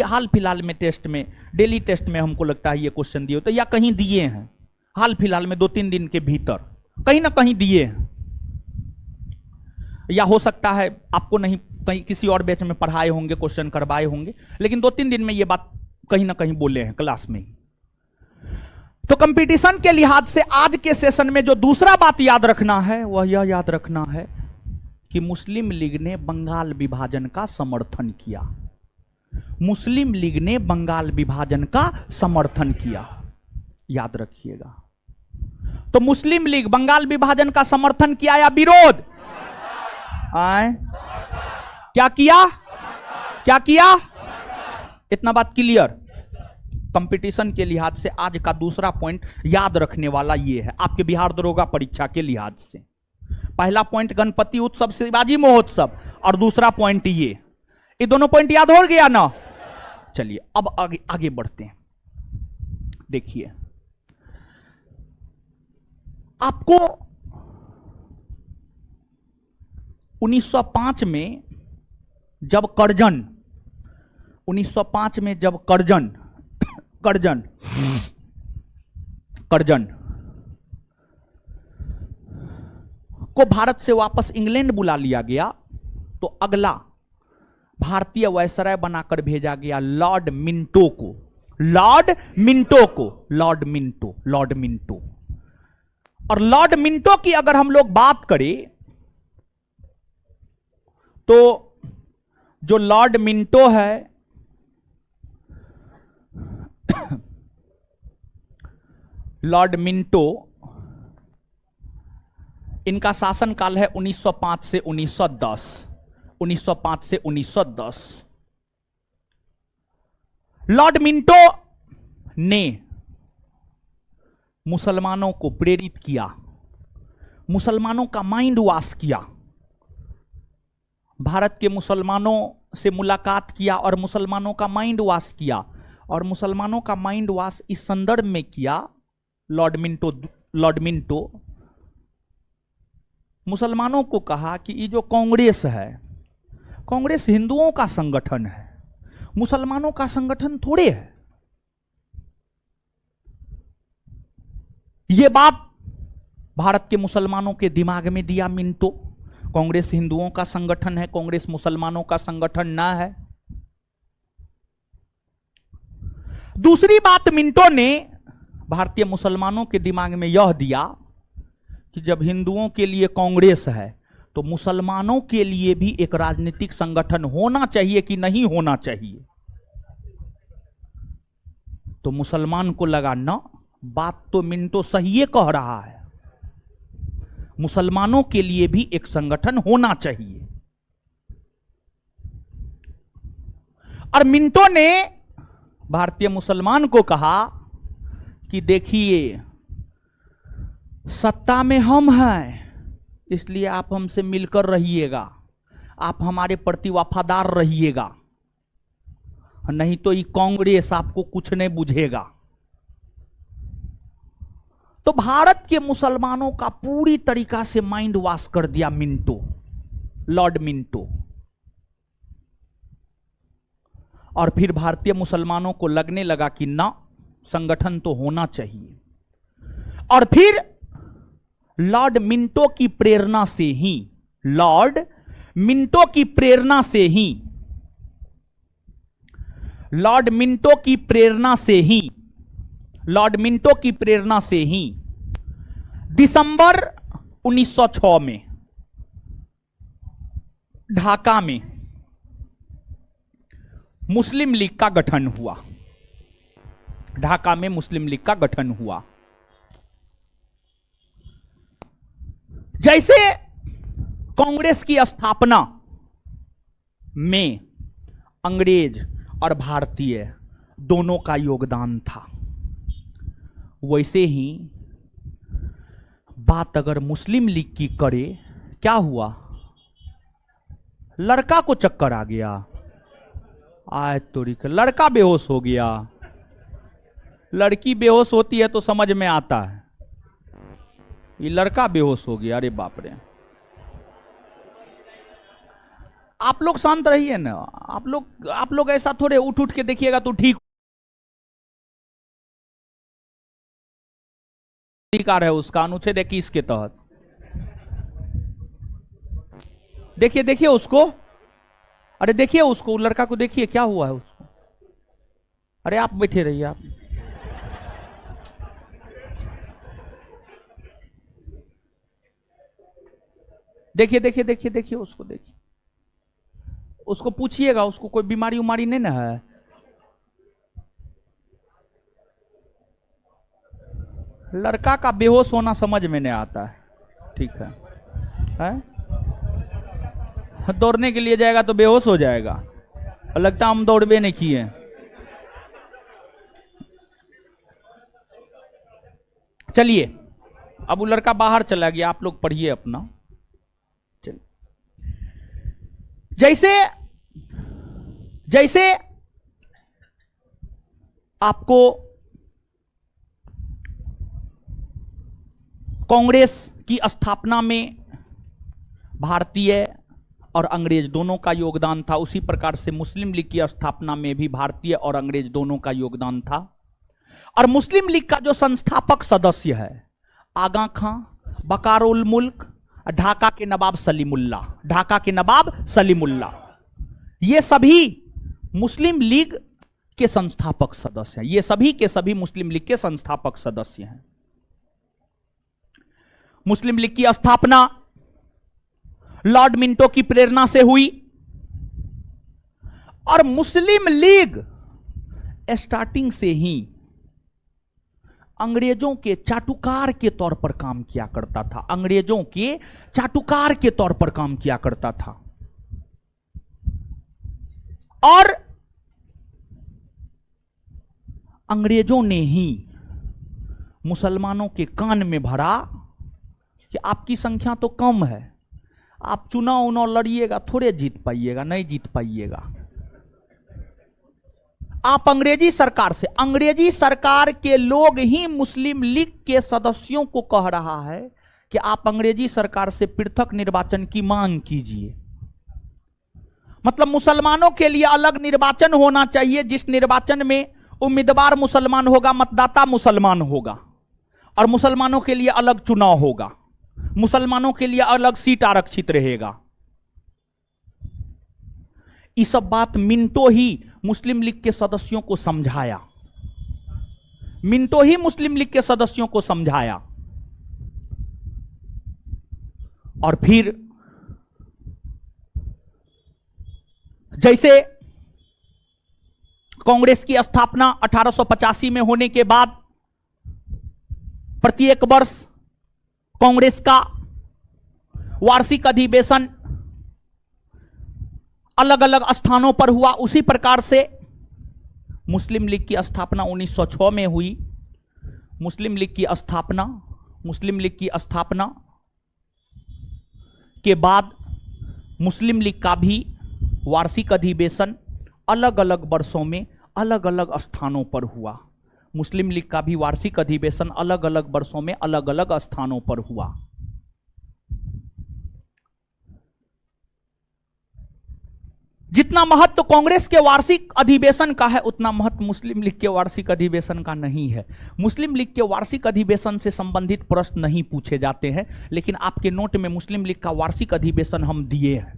हाल फिलहाल में टेस्ट में, डेली टेस्ट में हमको लगता है ये क्वेश्चन दिए होते या कहीं दिए हैं, हाल फिलहाल में 2-3 दिन के भीतर कहीं ना कहीं दिए हैं, या हो सकता है आपको नहीं, कहीं किसी और बैच में पढ़ाए होंगे, क्वेश्चन करवाए होंगे, लेकिन 2-3 दिन में ये बात कहीं ना कहीं बोले हैं क्लास में। तो कंपटीशन के लिहाज से आज के सेशन में जो दूसरा बात याद रखना है वह यह याद रखना है कि मुस्लिम लीग ने बंगाल विभाजन का समर्थन किया। मुस्लिम लीग ने बंगाल विभाजन का समर्थन किया, याद रखिएगा। तो मुस्लिम लीग बंगाल विभाजन का समर्थन किया या विरोध? आए क्या किया? क्या किया? इतना बात क्लियर। कंपटीशन के लिहाज से आज का दूसरा पॉइंट याद रखने वाला यह है, आपके बिहार दरोगा परीक्षा के लिहाज से। पहला पॉइंट गणपति उत्सव शिवाजी महोत्सव, और दूसरा पॉइंट ये दोनों पॉइंट याद हो गया ना। चलिए अब आगे बढ़ते हैं। देखिए, आपको 1905 में जब करजन 1905 में जब करजन को भारत से वापस इंग्लैंड बुला लिया गया, तो अगला भारतीय वायसराय बनाकर भेजा गया लॉर्ड मिंटो को। और लॉर्ड मिंटो की अगर हम लोग बात करें तो जो लॉर्ड मिंटो है, लॉर्ड मिंटो, इनका शासनकाल है 1905 से 1910। 1905 से 1910 लॉर्ड मिंटो ने मुसलमानों को प्रेरित किया, मुसलमानों का माइंड वॉश किया, भारत के मुसलमानों से मुलाकात किया और मुसलमानों का माइंड वॉश किया। और मुसलमानों का माइंड वॉश इस संदर्भ में किया लॉर्ड मिंटो मुसलमानों को कहा कि ये जो कांग्रेस है, कांग्रेस हिंदुओं का संगठन है, मुसलमानों का संगठन थोड़े है। यह बात भारत के मुसलमानों के दिमाग में दिया मिंटो। कांग्रेस हिंदुओं का संगठन है, कांग्रेस मुसलमानों का संगठन ना है। दूसरी बात मिंटो ने भारतीय मुसलमानों के दिमाग में यह दिया कि जब हिंदुओं के लिए कांग्रेस है तो मुसलमानों के लिए भी एक राजनीतिक संगठन होना चाहिए कि नहीं होना चाहिए। तो मुसलमान को लगा ना, बात तो मिंटो सही कह रहा है, मुसलमानों के लिए भी एक संगठन होना चाहिए। और मिंटो ने भारतीय मुसलमान को कहा कि देखिए, सत्ता में हम हैं, इसलिए आप हमसे मिलकर रहिएगा, आप हमारे प्रति वफादार रहिएगा, नहीं तो ये कांग्रेस आपको कुछ नहीं बुझेगा। तो भारत के मुसलमानों का पूरी तरीका से माइंड वॉश कर दिया मिंटो, लॉर्ड मिंटो। और फिर भारतीय मुसलमानों को लगने लगा कि ना, संगठन तो होना चाहिए। और फिर लॉर्ड मिंटो की प्रेरणा से ही, लॉर्ड मिंटो की प्रेरणा से ही, लॉर्ड मिंटो की प्रेरणा से ही, लॉर्ड मिंटो की प्रेरणा से ही दिसंबर 1906 में ढाका में मुस्लिम लीग का गठन हुआ। ढाका में मुस्लिम लीग का गठन हुआ। जैसे कांग्रेस की स्थापना में अंग्रेज और भारतीय दोनों का योगदान था, वैसे ही बात अगर मुस्लिम लीग की करे, क्या हुआ? लड़का को चक्कर आ गया, आय तोरी का लड़का बेहोश हो गया। लड़की बेहोश होती है तो समझ में आता है, ये लड़का बेहोश हो गया, अरे बाप रे। आप लोग शांत रहिए ना, आप लोग ऐसा थोड़े उठ उठ के देखिएगा तो ठीक अधिकार है उसका, अनुच्छेद 21 के तहत। देखिए देखिए उसको, अरे देखिए उसको, लड़का को देखिए क्या हुआ है उसको। अरे आप बैठे रहिए, आप देखिए देखिए देखिए देखिए उसको, देखिए उसको पूछिएगा, उसको कोई बीमारी उमारी नहीं ना है। लड़का का बेहोश होना समझ में नहीं आता है, ठीक है, दौड़ने के लिए जाएगा तो बेहोश हो जाएगा और लगता हम दौड़बे नहीं किए। चलिए, अब वो लड़का बाहर चला गया, आप लोग पढ़िए अपना। चलिए, जैसे जैसे आपको कांग्रेस की स्थापना में भारतीय और अंग्रेज दोनों का योगदान था, उसी प्रकार से मुस्लिम लीग की स्थापना में भी भारतीय और अंग्रेज दोनों का योगदान था। और मुस्लिम लीग का जो संस्थापक सदस्य है आगा खां, बकारुल मुल्क, ढाका के नवाब सलीमुल्ला, ढाका के नवाब सलीमुल्ला, ये सभी मुस्लिम लीग के संस्थापक सदस्य हैं। ये सभी के सभी मुस्लिम लीग के संस्थापक सदस्य हैं। मुस्लिम लीग की स्थापना लॉर्ड मिंटो की प्रेरणा से हुई और मुस्लिम लीग स्टार्टिंग से ही अंग्रेजों के चाटुकार के तौर पर काम किया करता था, अंग्रेजों के चाटुकार के तौर पर काम किया करता था। और अंग्रेजों ने ही मुसलमानों के कान में भरा कि आपकी संख्या तो कम है, आप चुनाव उनाव लड़िएगा थोड़े जीत पाइएगा, नहीं जीत पाइएगा। आप अंग्रेजी सरकार से, अंग्रेजी सरकार के लोग ही मुस्लिम लीग के सदस्यों को कह रहा है कि आप अंग्रेजी सरकार से पृथक निर्वाचन की मांग कीजिए। मतलब मुसलमानों के लिए अलग निर्वाचन होना चाहिए, जिस निर्वाचन में उम्मीदवार मुसलमान होगा, मतदाता मुसलमान होगा, और मुसलमानों के लिए अलग चुनाव होगा, मुसलमानों के लिए अलग सीट आरक्षित रहेगा। ये सब बात मिंटो ही मुस्लिम लीग के सदस्यों को समझाया, मिंटो ही मुस्लिम लीग के सदस्यों को समझाया। और फिर जैसे कांग्रेस की स्थापना 1885 में होने के बाद प्रत्येक वर्ष कांग्रेस का वार्षिक अधिवेशन अलग अलग स्थानों पर हुआ, उसी प्रकार से मुस्लिम लीग की स्थापना 1906 में हुई। मुस्लिम लीग की स्थापना के बाद मुस्लिम लीग का भी वार्षिक अधिवेशन अलग अलग वर्षों में अलग अलग स्थानों पर हुआ। मुस्लिम लीग का भी वार्षिक अधिवेशन अलग अलग वर्षों में अलग अलग स्थानों पर हुआ। जितना महत्व कांग्रेस के वार्षिक अधिवेशन का है उतना महत्व मुस्लिम लीग के वार्षिक अधिवेशन का नहीं है। मुस्लिम लीग के वार्षिक अधिवेशन से संबंधित प्रश्न नहीं पूछे जाते हैं, लेकिन आपके नोट में मुस्लिम लीग का वार्षिक अधिवेशन हम दिए हैं।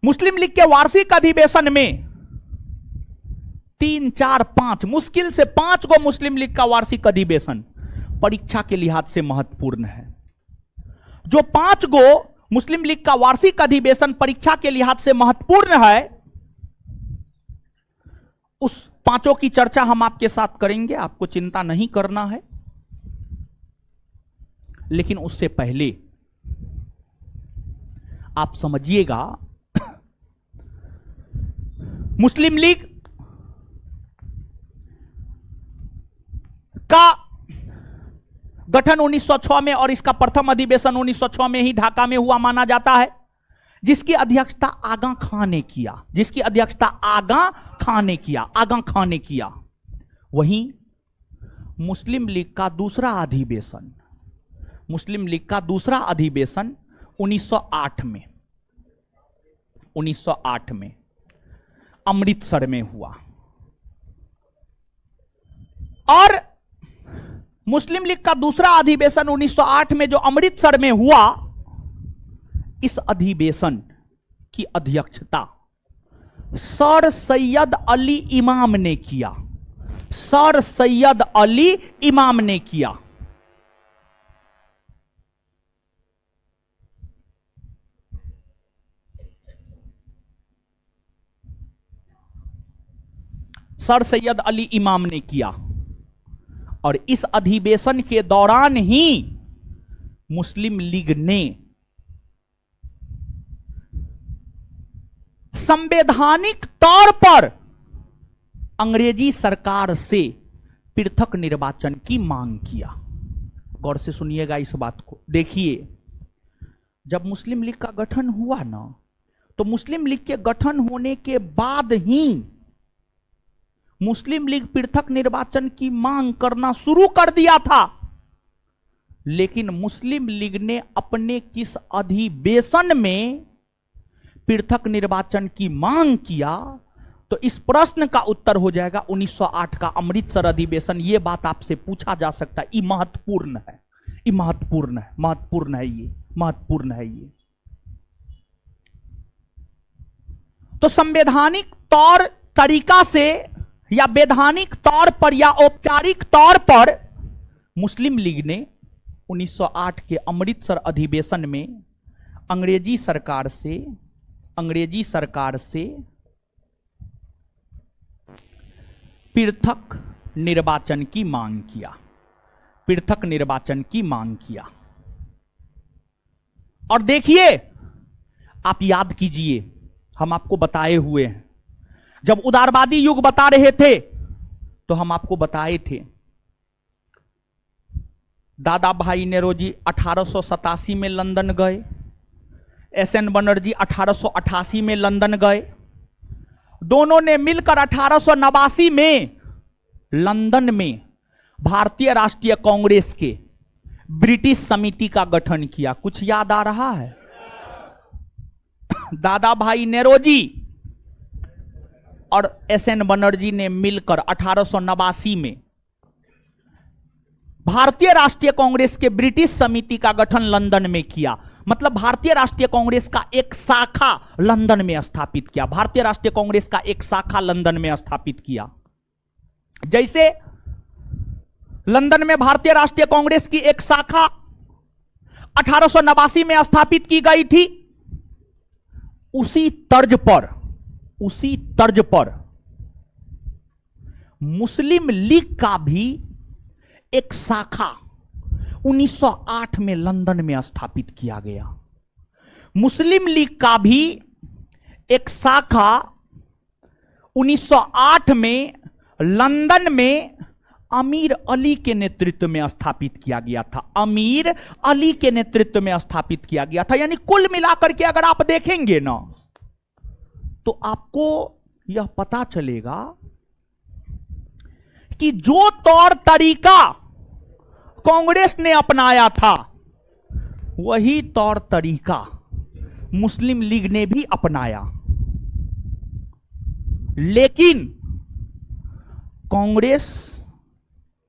मुस्लिम लीग के वार्षिक अधिवेशन में 3, 4, 5 मुश्किल से 5 गो मुस्लिम लीग का वार्षिक अधिवेशन परीक्षा के लिहाज से महत्वपूर्ण है। जो 5 गो मुस्लिम लीग का वार्षिक अधिवेशन परीक्षा के लिहाज से महत्वपूर्ण है, उस 5 की चर्चा हम आपके साथ करेंगे, आपको चिंता नहीं करना है। लेकिन उससे पहले आप समझिएगा, मुस्लिम लीग का गठन 1906 में और इसका प्रथम अधिवेशन 1906 में ही ढाका में हुआ माना जाता है, जिसकी अध्यक्षता आगा खां ने किया, जिसकी अध्यक्षता आगा खां ने किया। वहीं मुस्लिम लीग का दूसरा अधिवेशन 1908 में अमृतसर में हुआ। और मुस्लिम लीग का दूसरा अधिवेशन 1908 में जो अमृतसर में हुआ, इस अधिवेशन की अध्यक्षता सर सैयद अली इमाम ने किया। सर सैयद अली इमाम ने किया। सर सैयद अली इमाम ने किया। और इस अधिवेशन के दौरान ही मुस्लिम लीग ने संवैधानिक तौर पर अंग्रेजी सरकार से पृथक निर्वाचन की मांग किया। गौर से सुनिएगा इस बात को। देखिए, जब मुस्लिम लीग का गठन हुआ ना, तो मुस्लिम लीग के गठन होने के बाद ही मुस्लिम लीग पृथक निर्वाचन की मांग करना शुरू कर दिया था। लेकिन मुस्लिम लीग ने अपने किस अधिवेशन में पृथक निर्वाचन की मांग किया, तो इस प्रश्न का उत्तर हो जाएगा 1908 का अमृतसर अधिवेशन। यह बात आपसे पूछा जा सकता है। ये महत्वपूर्ण है, ये महत्वपूर्ण है, महत्वपूर्ण है, ये महत्वपूर्ण है ये। तो संवैधानिक तौर तरीका से या वैधानिक तौर पर या औपचारिक तौर पर मुस्लिम लीग ने 1908 के अमृतसर अधिवेशन में अंग्रेजी सरकार से पृथक निर्वाचन की मांग किया, पृथक निर्वाचन की मांग किया। और देखिए, आप याद कीजिए, हम आपको बताए हुए हैं, जब उदारवादी युग बता रहे थे तो हम आपको बताए थे, दादा भाई नेहरू 1887 में लंदन गए, एसएन बनर्जी 1888 में लंदन गए। दोनों ने मिलकर 1889 में लंदन में भारतीय राष्ट्रीय कांग्रेस के ब्रिटिश समिति का गठन किया। कुछ याद आ रहा है? दादा भाई नेहरू जी और एसएन बनर्जी ने मिलकर 1889 में भारतीय राष्ट्रीय कांग्रेस के ब्रिटिश समिति का गठन लंदन में किया। मतलब भारतीय राष्ट्रीय कांग्रेस का एक शाखा लंदन में स्थापित किया, भारतीय राष्ट्रीय कांग्रेस का एक शाखा लंदन में स्थापित किया। जैसे लंदन में भारतीय राष्ट्रीय कांग्रेस की एक शाखा 1889 में स्थापित की गई थी, उसी तर्ज पर मुस्लिम लीग का भी एक शाखा 1908 में लंदन में स्थापित किया गया। मुस्लिम लीग का भी एक शाखा 1908 में लंदन में अमीर अली के नेतृत्व में स्थापित किया गया था। अमीर अली के नेतृत्व में स्थापित किया गया था। यानी कुल मिलाकर के अगर आप देखेंगे ना, तो आपको यह पता चलेगा कि जो तौर तरीका कांग्रेस ने अपनाया था, वही तौर तरीका मुस्लिम लीग ने भी अपनाया। लेकिन कांग्रेस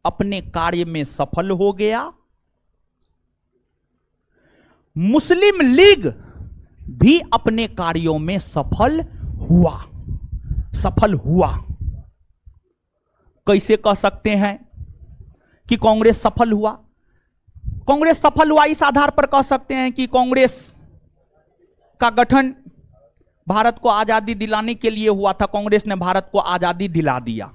अपने कार्य में सफल हो गया, मुस्लिम लीग भी अपने कार्यों में सफल हुआ। कैसे कह सकते हैं कि कांग्रेस सफल हुआ? कांग्रेस सफल हुआ इस आधार पर कह सकते हैं कि कांग्रेस का गठन भारत को आजादी दिलाने के लिए हुआ था। कांग्रेस ने भारत को आजादी दिला दिया।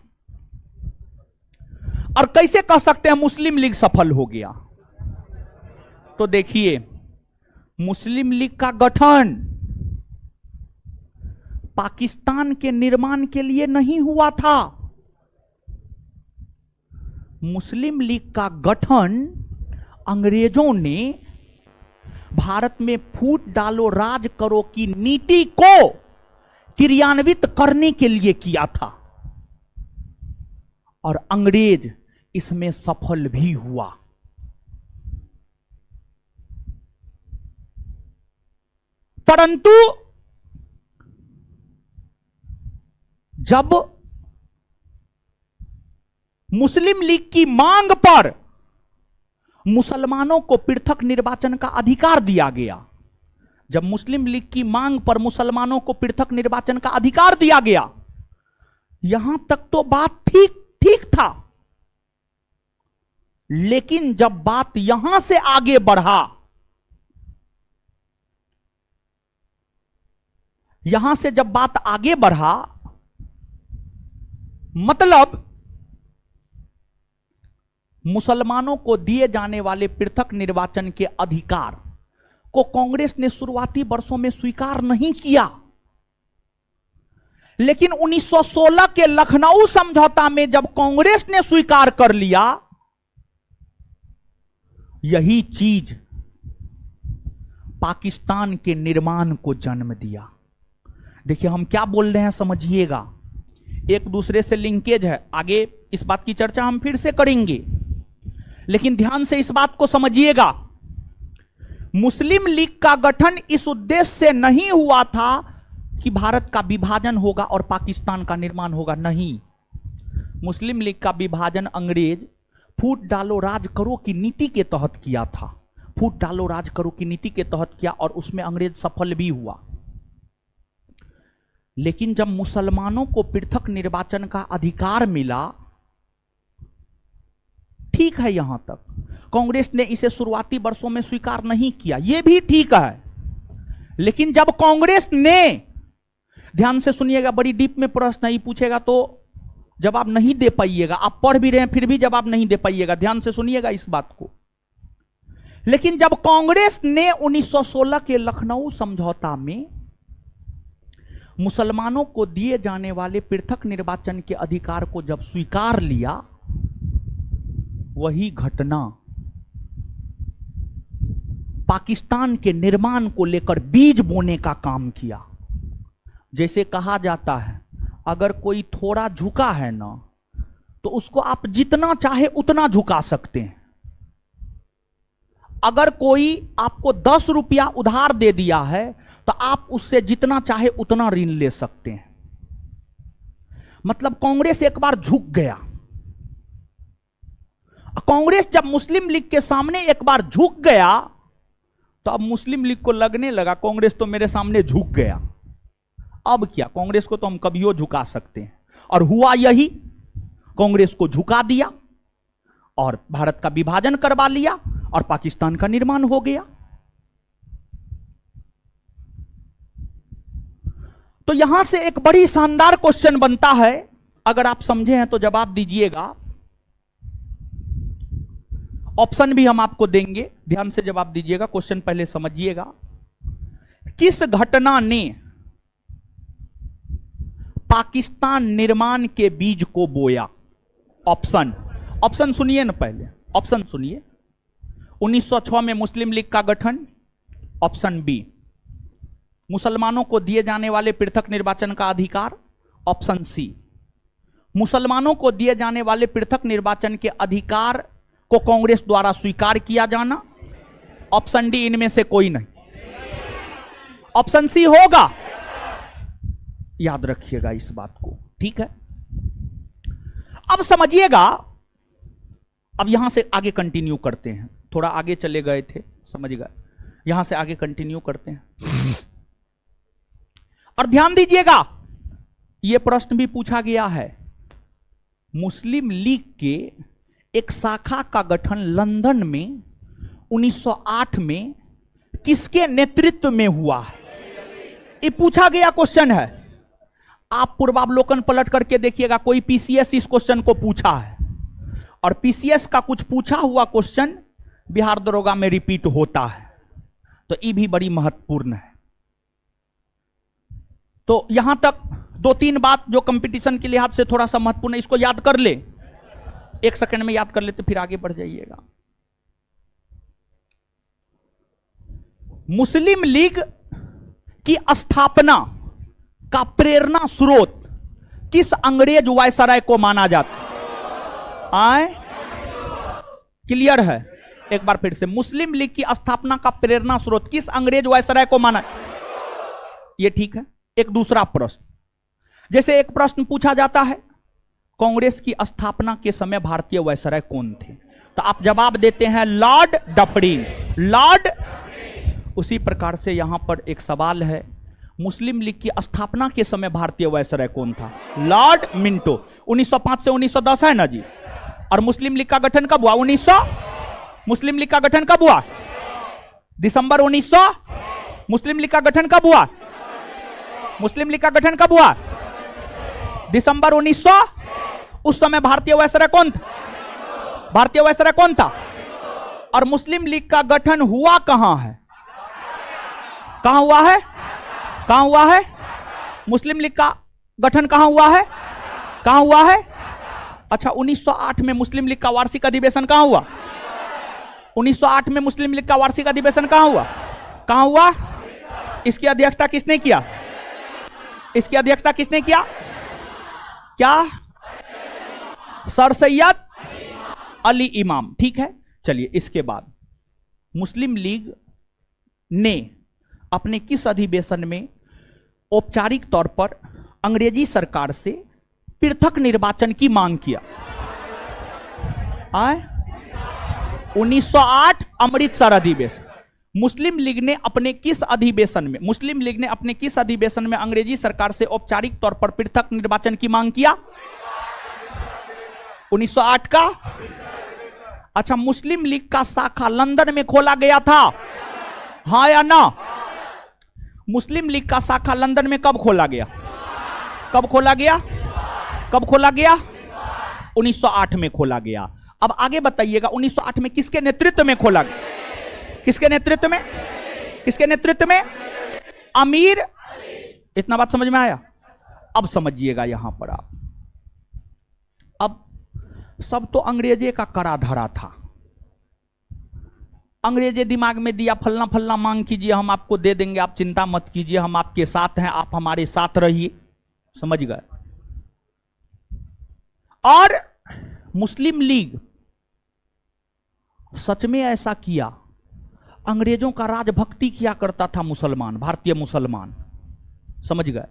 और कैसे कह सकते हैं मुस्लिम लीग सफल हो गया? तो देखिए, मुस्लिम लीग का गठन पाकिस्तान के निर्माण के लिए नहीं हुआ था। मुस्लिम लीग का गठन अंग्रेजों ने भारत में फूट डालो राज करो की नीति को क्रियान्वित करने के लिए किया था। और अंग्रेज इसमें सफल भी हुआ। परंतु जब मुस्लिम लीग की मांग पर मुसलमानों को पृथक निर्वाचन का अधिकार दिया गया, जब मुस्लिम लीग की मांग पर मुसलमानों को पृथक निर्वाचन का अधिकार दिया गया, यहां तक तो बात ठीक था। लेकिन जब बात यहां से आगे बढ़ा, यहां से जब बात आगे बढ़ा, मतलब मुसलमानों को दिए जाने वाले पृथक निर्वाचन के अधिकार को कांग्रेस ने शुरुआती वर्षों में स्वीकार नहीं किया, लेकिन 1916 के लखनऊ समझौता में जब कांग्रेस ने स्वीकार कर लिया, यही चीज पाकिस्तान के निर्माण को जन्म दिया। देखिए हम क्या बोल रहे हैं समझिएगा, एक दूसरे से लिंकेज है। आगे इस बात की चर्चा हम फिर से करेंगे, लेकिन ध्यान से इस बात को समझिएगा। मुस्लिम लीग का गठन इस उद्देश्य से नहीं हुआ था कि भारत का विभाजन होगा और पाकिस्तान का निर्माण होगा, नहीं। मुस्लिम लीग का विभाजन अंग्रेज फूट डालो राज करो की नीति के तहत किया था, फूट डालो राज करो की नीति के तहत किया, और उसमें अंग्रेज सफल भी हुआ। लेकिन जब मुसलमानों को पृथक निर्वाचन का अधिकार मिला, ठीक है, यहां तक कांग्रेस ने इसे शुरुआती वर्षों में स्वीकार नहीं किया, यह भी ठीक है। लेकिन जब कांग्रेस ने, ध्यान से सुनिएगा, बड़ी डीप में प्रश्न नहीं पूछेगा तो जवाब नहीं दे पाइएगा, आप पढ़ भी रहे हैं फिर भी जवाब नहीं दे पाइएगा, ध्यान से सुनिएगा इस बात को। लेकिन जब कांग्रेस ने 1916 के लखनऊ समझौता में मुसलमानों को दिए जाने वाले पृथक निर्वाचन के अधिकार को जब स्वीकार लिया, वही घटना पाकिस्तान के निर्माण को लेकर बीज बोने का काम किया। जैसे कहा जाता है, अगर कोई थोड़ा झुका है ना, तो उसको आप जितना चाहे उतना झुका सकते हैं। अगर कोई आपको 10 रुपया उधार दे दिया है, तो आप उससे जितना चाहे उतना ऋण ले सकते हैं। मतलब कांग्रेस एक बार झुक गया। कांग्रेस जब मुस्लिम लीग के सामने एक बार झुक गया, तो अब मुस्लिम लीग को लगने लगा कांग्रेस तो मेरे सामने झुक गया, अब क्या, कांग्रेस को तो हम कभियो झुका सकते हैं। और हुआ यही, कांग्रेस को झुका दिया और भारत का विभाजन करवा लिया और पाकिस्तान का निर्माण हो गया। तो यहां से एक बड़ी शानदार क्वेश्चन बनता है, अगर आप समझे हैं तो जवाब दीजिएगा। ऑप्शन भी हम आपको देंगे, ध्यान से जवाब दीजिएगा, क्वेश्चन पहले समझिएगा। किस घटना ने पाकिस्तान निर्माण के बीज को बोया? ऑप्शन सुनिए ना, पहले ऑप्शन सुनिए। 1906 में मुस्लिम लीग का गठन, ऑप्शन बी। मुसलमानों को दिए जाने वाले पृथक निर्वाचन का अधिकार, ऑप्शन सी। मुसलमानों को दिए जाने वाले पृथक निर्वाचन के अधिकार को कांग्रेस द्वारा स्वीकार किया जाना, ऑप्शन डी इनमें से कोई नहीं, ऑप्शन सी होगा। याद रखिएगा इस बात को, ठीक है। अब समझिएगा, अब यहां से आगे कंटिन्यू करते हैं, थोड़ा आगे चले गए थे, समझ गए, यहां से आगे कंटिन्यू करते हैं। और ध्यान दीजिएगा, यह प्रश्न भी पूछा गया है, मुस्लिम लीग के एक शाखा का गठन लंदन में 1908 में किसके नेतृत्व में हुआ है? ये पूछा गया क्वेश्चन है। आप पूर्वावलोकन पलट करके देखिएगा, कोई पीसीएस इस क्वेश्चन को पूछा है, और पीसीएस का कुछ पूछा हुआ क्वेश्चन बिहार दरोगा में रिपीट होता है, तो ये भी बड़ी महत्वपूर्ण है। तो यहां तक 2-3 बात जो कंपटीशन के लिहाज से थोड़ा सा महत्वपूर्ण है, इसको याद कर ले, 1 सेकंड में याद कर लेते, फिर आगे बढ़ जाइएगा। मुस्लिम लीग की स्थापना का प्रेरणा स्रोत किस अंग्रेज वायसराय को माना जाता? आए क्लियर है? एक बार फिर से, मुस्लिम लीग की स्थापना का प्रेरणा स्रोत किस अंग्रेज वायसराय को माना? यह ठीक है। एक दूसरा प्रश्न, जैसे एक प्रश्न पूछा जाता है, कांग्रेस की स्थापना के समय भारतीय वायसराय कौन थे? तो आप जवाब देते हैं लॉर्ड डफरिन, लॉर्ड। उसी प्रकार से यहां पर एक सवाल है, मुस्लिम लीग की स्थापना के समय भारतीय वायसराय कौन था? Lord Minto. 1905 से 1910 है ना जी। और मुस्लिम लीग का गठन कब हुआ? 1900। मुस्लिम लीग का गठन कब हुआ? दिसंबर 1900। मुस्लिम लीग का गठन कब हुआ? मुस्लिम लीग का गठन कब हुआ? दिसंबर 1900। उस समय भारतीय वायसराय कौन था? भारतीय वायसराय कौन था? और मुस्लिम लीग का गठन हुआ कहां है? कहां हुआ है? कहां हुआ है? मुस्लिम लीग का गठन कहां हुआ है? कहां हुआ है? अच्छा, 1908 में मुस्लिम लीग का वार्षिक अधिवेशन कहां हुआ? 1908 में मुस्लिम लीग का वार्षिक अधिवेशन कहां हुआ? कहां हुआ? इसकी अध्यक्षता किसने किया? इसकी अध्यक्षता किसने किया? क्या? सर सैयद अली इमाम। ठीक है, चलिए इसके बाद मुस्लिम लीग ने अपने किस अधिवेशन में औपचारिक तौर पर अंग्रेजी सरकार से पृथक निर्वाचन की मांग किया? 1908 अमृतसर अधिवेशन। मुस्लिम लीग ने अपने किस अधिवेशन में अंग्रेजी सरकार से औपचारिक तौर पर पृथक निर्वाचन की मांग किया? 1908 का। अच्छा, मुस्लिम लीग का शाखा लंदन में खोला गया था, हाँ या ना? मुस्लिम लीग का शाखा लंदन में कब खोला गया? कब खोला गया? कब खोला गया? 1908 में खोला गया। अब आगे बताइएगा, 1908 में किसके नेतृत्व में खोला गया? किसके नेतृत्व में? किसके नेतृत्व में? अमीर। इतना बात समझ में आया? अब समझिएगा यहां पर आप, अब सब तो अंग्रेजे का करा धरा था। अंग्रेजे दिमाग में दिया फलना फलना मांग कीजिए, हम आपको दे देंगे, आप चिंता मत कीजिए, हम आपके साथ हैं, आप हमारे साथ रहिए। समझ गए? और मुस्लिम लीग सच में ऐसा किया। अंग्रेजों का राजभक्ति किया करता था मुसलमान, भारतीय मुसलमान। समझ गए?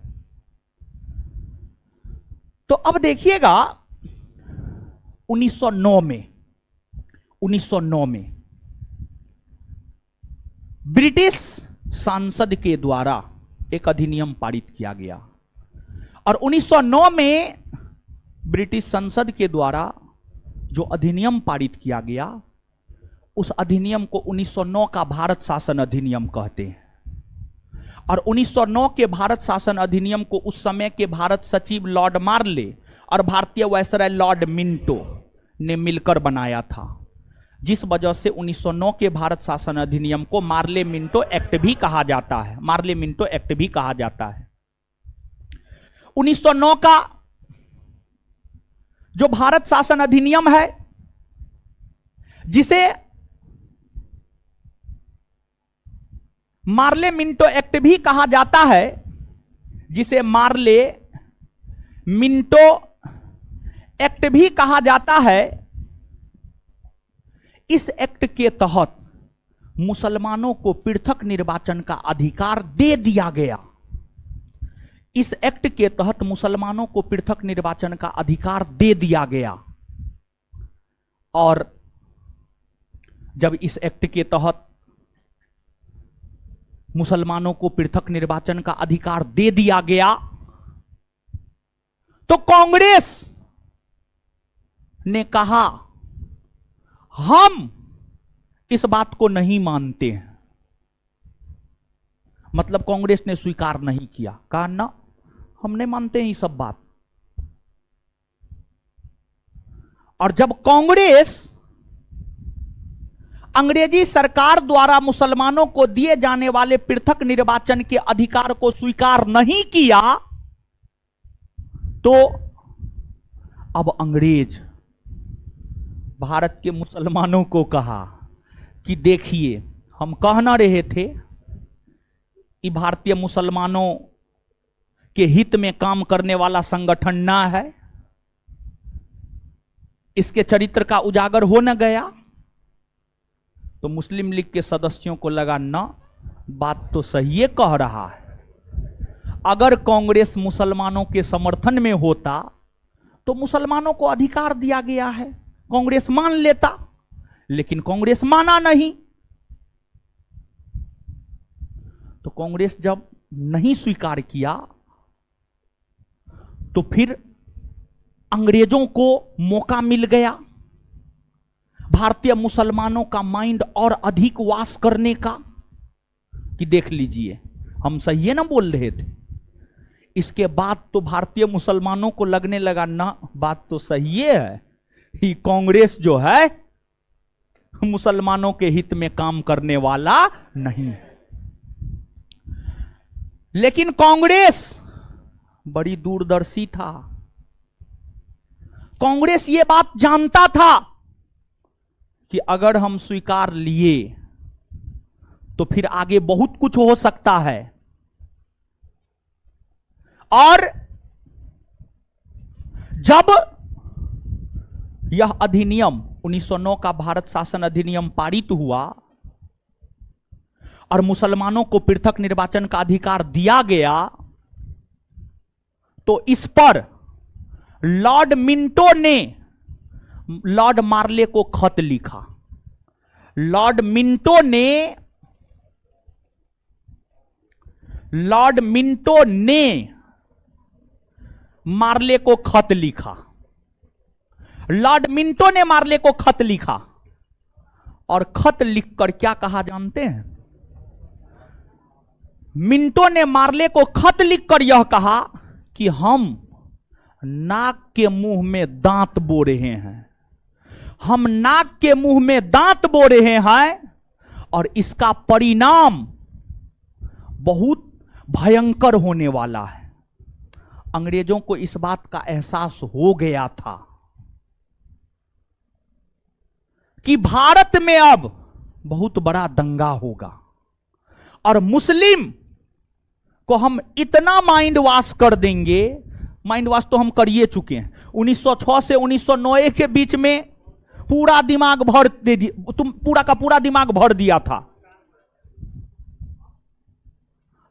तो अब देखिएगा 1909 में ब्रिटिश सांसद के द्वारा एक अधिनियम पारित किया गया, और 1909 में ब्रिटिश संसद के द्वारा जो अधिनियम पारित किया गया, उस अधिनियम को 1909 का भारत शासन अधिनियम कहते हैं। और 1909 के भारत शासन अधिनियम को उस समय के भारत सचिव लॉर्ड मार्ले और भारतीय वायसराय लॉर्ड मिंटो ने मिलकर बनाया था, जिस वजह से 1909 के भारत शासन अधिनियम को मार्ले मिंटो एक्ट भी कहा जाता है। मार्ले मिंटो एक्ट भी कहा जाता है। 1909 का जो भारत शासन अधिनियम है, जिसे मार्ले मिंटो एक्ट भी कहा जाता है, जिसे मार्ले मिंटो एक्ट भी कहा जाता है, इस एक्ट के तहत मुसलमानों को पृथक निर्वाचन का अधिकार दे दिया गया। इस एक्ट के तहत मुसलमानों को पृथक निर्वाचन का अधिकार दे दिया गया। और जब इस एक्ट के तहत मुसलमानों को पृथक निर्वाचन का अधिकार दे दिया गया, तो कांग्रेस ने कहा हम इस बात को नहीं मानते हैं। मतलब कांग्रेस ने स्वीकार नहीं किया, कहा ना, हम नहीं मानते हैं ये सब बात। और जब कांग्रेस अंग्रेजी सरकार द्वारा मुसलमानों को दिए जाने वाले पृथक निर्वाचन के अधिकार को स्वीकार नहीं किया, तो अब अंग्रेज भारत के मुसलमानों को कहा कि देखिए, हम कह ना रहे थे कि भारतीय मुसलमानों के हित में काम करने वाला संगठन ना है, इसके चरित्र का उजागर हो न गया। तो मुस्लिम लीग के सदस्यों को लगा ना, बात तो सही कह रहा है। अगर कांग्रेस मुसलमानों के समर्थन में होता तो मुसलमानों को अधिकार दिया गया है, कांग्रेस मान लेता, लेकिन कांग्रेस माना नहीं। तो कांग्रेस जब नहीं स्वीकार किया, तो फिर अंग्रेजों को मौका मिल गया भारतीय मुसलमानों का माइंड और अधिक वाश करने का, कि देख लीजिए हम सही है ना बोल रहे थे, इसके बाद तो भारतीय मुसलमानों को लगने लगा ना, बात तो सही है, ये कांग्रेस जो है मुसलमानों के हित में काम करने वाला नहीं। लेकिन कांग्रेस बड़ी दूरदर्शी था। कांग्रेस ये बात जानता था कि अगर हम स्वीकार लिए तो फिर आगे बहुत कुछ हो सकता है। और जब यह अधिनियम 1909 का भारत शासन अधिनियम पारित हुआ और मुसलमानों को पृथक निर्वाचन का अधिकार दिया गया, तो इस पर लॉर्ड मिंटो ने लॉर्ड मार्ले को खत लिखा। लॉर्ड मिंटो ने मार्ले को खत लिखा। लॉर्ड मिंटो ने मार्ले को खत लिखा और खत लिखकर क्या कहा जानते हैं? मिंटो ने मार्ले को खत लिखकर यह कहा कि हम नाक के मुंह में दांत बो रहे हैं, हम नाक के मुंह में दांत बो रहे हैं और इसका परिणाम बहुत भयंकर होने वाला है। अंग्रेजों को इस बात का एहसास हो गया था कि भारत में अब बहुत बड़ा दंगा होगा और मुस्लिम को हम इतना माइंड वॉश कर देंगे। माइंड वॉश तो हम करिए चुके हैं। 1906 से 1909 के बीच में पूरा दिमाग भर दे दिया, तुम पूरा का पूरा दिमाग भर दिया था।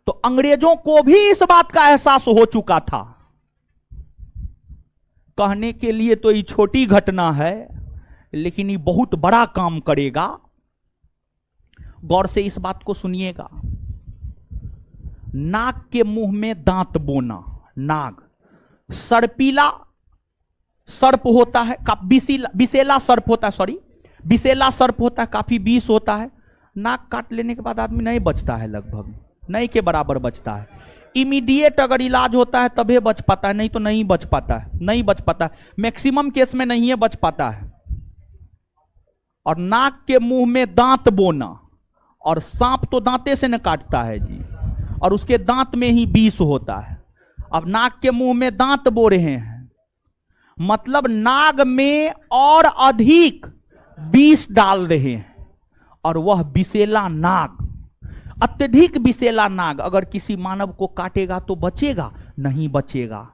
तो अंग्रेजों को भी इस बात का एहसास हो चुका था। कहने के लिए तो ये छोटी घटना है, लेकिन ये बहुत बड़ा काम करेगा। गौर से इस बात को सुनिएगा। नाक के मुंह में दांत बोना, नाग सर्पीला सर्प होता है, विषैला सर्प होता है, सॉरी विषैला सर्प होता है, काफी विष होता है। नाक काट लेने के बाद आदमी नहीं बचता है, लगभग नहीं के बराबर बचता है। इमीडिएट अगर इलाज होता है तभी बच पाता है, नहीं तो नहीं बच पाता है, नहीं बच पाता है। मैक्सिमम केस में नहीं है बच पाता है। और नाक के मुंह में दांत बोना, और सांप तो दांते से न काटता है जी, और उसके दांत में ही विष होता है। अब नाक के मुंह में दांत बो रहे हैं, मतलब नाग में और अधिक विष डाल रहे हैं, और वह विषैला नाग, अत्यधिक विषैला नाग अगर किसी मानव को काटेगा तो बचेगा? नहीं बचेगा।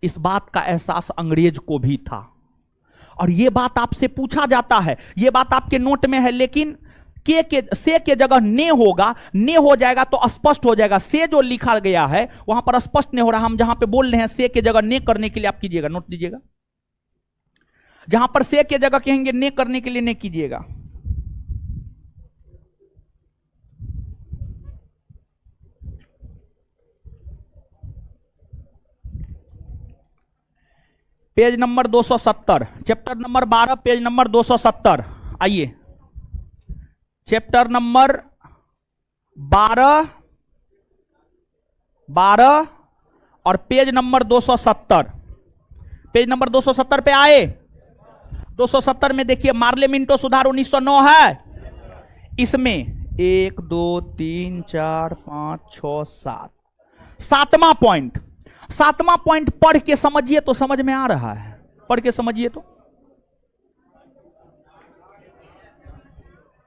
इस बात का एहसास अंग्रेज को भी था। और यह बात आपसे पूछा जाता है, यह बात आपके नोट में है, लेकिन से के जगह ने होगा, ने हो जाएगा तो स्पष्ट हो जाएगा। से जो लिखा गया है वहां पर स्पष्ट नहीं हो रहा। हम जहां पे बोल रहे हैं से के जगह ने करने के लिए आप कीजिएगा, नोट दीजिएगा। जहां पर से के जगह कहेंगे ने करने के लिए ने कीजिएगा। Page number 270, chapter number 12, page number 270। आइए, चैप्टर नंबर 12 और पेज नंबर 270। पेज नंबर 270 पे आए। 270 में देखिए, मार्ले मिंटो सुधार 1909 है। इसमें 1 2 3 4 5 6 7, सातवां पॉइंट। सातवां पॉइंट पढ़ के समझिए तो समझ में आ रहा है, पढ़ के समझिए तो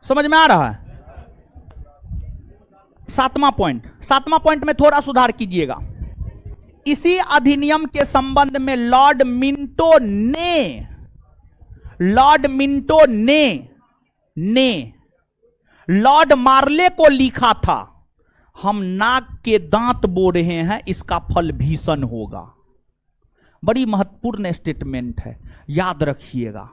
समझ में आ रहा है। सातवां पॉइंट में थोड़ा सुधार कीजिएगा। इसी अधिनियम के संबंध में लॉर्ड मिंटो ने लॉर्ड मार्ले को लिखा था, हम नाक के दांत बो रहे हैं, इसका फल भीषण होगा। बड़ी महत्वपूर्ण स्टेटमेंट है, याद रखिएगा।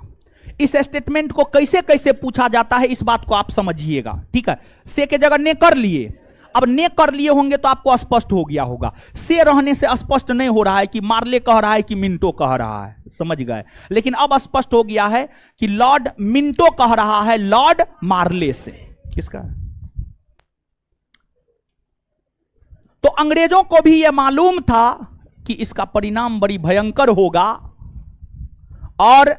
इस स्टेटमेंट को कैसे कैसे पूछा जाता है इस बात को आप समझिएगा, ठीक है। से के जगह ने कर लिए, अब ने कर लिए होंगे तो आपको स्पष्ट हो गया होगा। से रहने से स्पष्ट नहीं हो रहा है कि मार्ले कह रहा है कि मिंटो कह रहा है, समझ गए। लेकिन अब स्पष्ट हो गया है कि लॉर्ड मिंटो कह रहा है लॉर्ड मार्ले से। किसका? तो अंग्रेजों को भी यह मालूम था कि इसका परिणाम बड़ी भयंकर होगा, और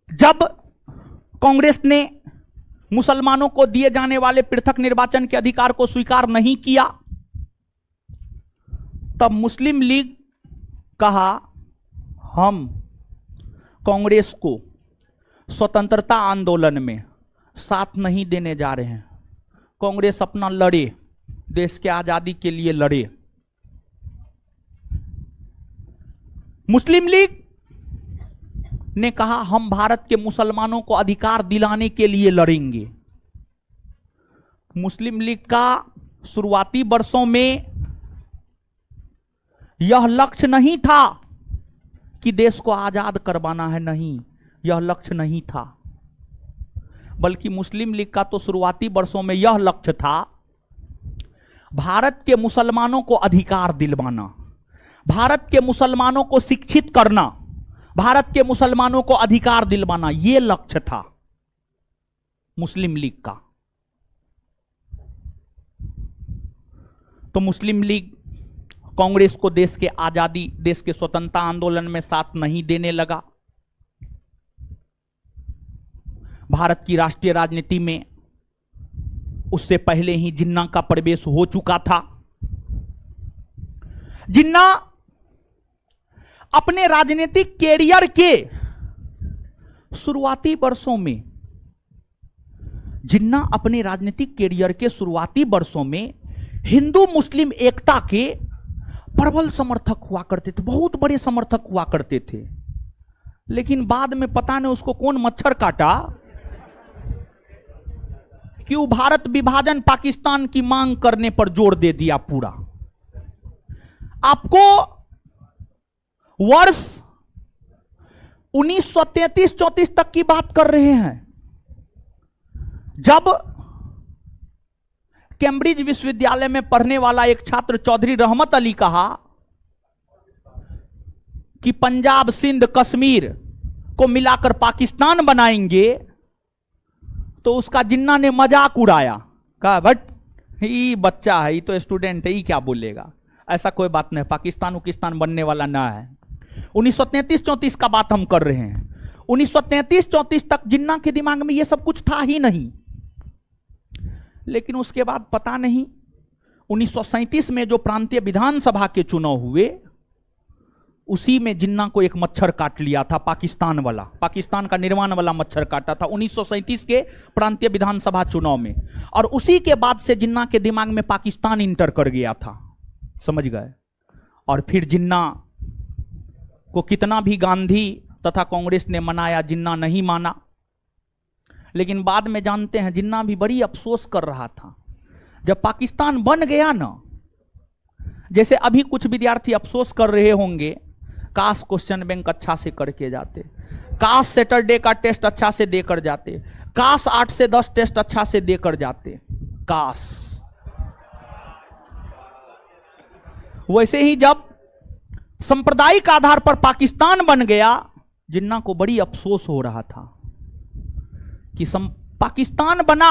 जब कांग्रेस ने मुसलमानों को दिए जाने वाले पृथक निर्वाचन के अधिकार को स्वीकार नहीं किया, तब मुस्लिम लीग कहा हम कांग्रेस को स्वतंत्रता आंदोलन में साथ नहीं देने जा रहे हैं। कांग्रेस अपना लड़े, देश के आजादी के लिए लड़े। मुस्लिम लीग ने कहा हम भारत के मुसलमानों को अधिकार दिलाने के लिए लड़ेंगे। मुस्लिम लीग का शुरुआती वर्षों में यह लक्ष्य नहीं था कि देश को आजाद करवाना है, नहीं, यह लक्ष्य नहीं था। बल्कि मुस्लिम लीग का तो शुरुआती वर्षों में यह लक्ष्य था भारत के मुसलमानों को अधिकार दिलवाना, भारत के मुसलमानों को शिक्षित करना, भारत के मुसलमानों को अधिकार दिलवाना, यह लक्ष्य था मुस्लिम लीग का। तो मुस्लिम लीग कांग्रेस को देश के आजादी, देश के स्वतंत्रता आंदोलन में साथ नहीं देने लगा। भारत की राष्ट्रीय राजनीति में उससे पहले ही जिन्ना का प्रवेश हो चुका था। जिन्ना अपने राजनीतिक कैरियर के शुरुआती वर्षों में, जिन्ना अपने राजनीतिक कैरियर के शुरुआती वर्षों में हिंदू मुस्लिम एकता के प्रबल समर्थक हुआ करते थे, बहुत बड़े समर्थक हुआ करते थे। लेकिन बाद में पता नहीं उसको कौन मच्छर काटा कि वो भारत विभाजन, पाकिस्तान की मांग करने पर जोर दे दिया पूरा। आपको वर्ष 1933-34 तक की बात कर रहे हैं, जब कैम्ब्रिज विश्वविद्यालय में पढ़ने वाला एक छात्र चौधरी रहमत अली कहा कि पंजाब, सिंध, कश्मीर को मिलाकर पाकिस्तान बनाएंगे, तो उसका जिन्ना ने मजाक उड़ाया, कहा बट ये बच्चा है, ये तो स्टूडेंट है, ये क्या बोलेगा, ऐसा कोई बात नहीं, पाकिस्तान उकिस्तान बनने वाला ना है। 1933-34 का बात हम कर रहे हैं। 1933-34 तक जिन्ना के दिमाग में ये सब कुछ था ही नहीं। लेकिन उसके बाद पता नहीं 1937 में जो प्रांतीय विधानसभा के चुनाव हुए, उसी में जिन्ना को एक मच्छर काट लिया था, पाकिस्तान वाला, पाकिस्तान का निर्माण वाला मच्छर काटा था 1937 के प्रांतीय विधानसभा चुनाव में। और उसी के बाद से जिन्ना के दिमाग में पाकिस्तान इंटर कर गया था, समझ गए। और फिर जिन्ना को कितना भी गांधी तथा कांग्रेस ने मनाया, जिन्ना नहीं माना। लेकिन बाद में जानते हैं जिन्ना भी बड़ी अफसोस कर रहा था जब पाकिस्तान बन गया ना। जैसे अभी कुछ विद्यार्थी अफसोस कर रहे होंगे, काश क्वेश्चन बैंक अच्छा से करके जाते, काश सैटरडे का टेस्ट अच्छा से देकर जाते, काश 8 से 10 टेस्ट अच्छा से देकर जाते, काश। वैसे ही जब सांप्रदायिक आधार पर पाकिस्तान बन गया, जिन्ना को बड़ी अफसोस हो रहा था कि पाकिस्तान बना,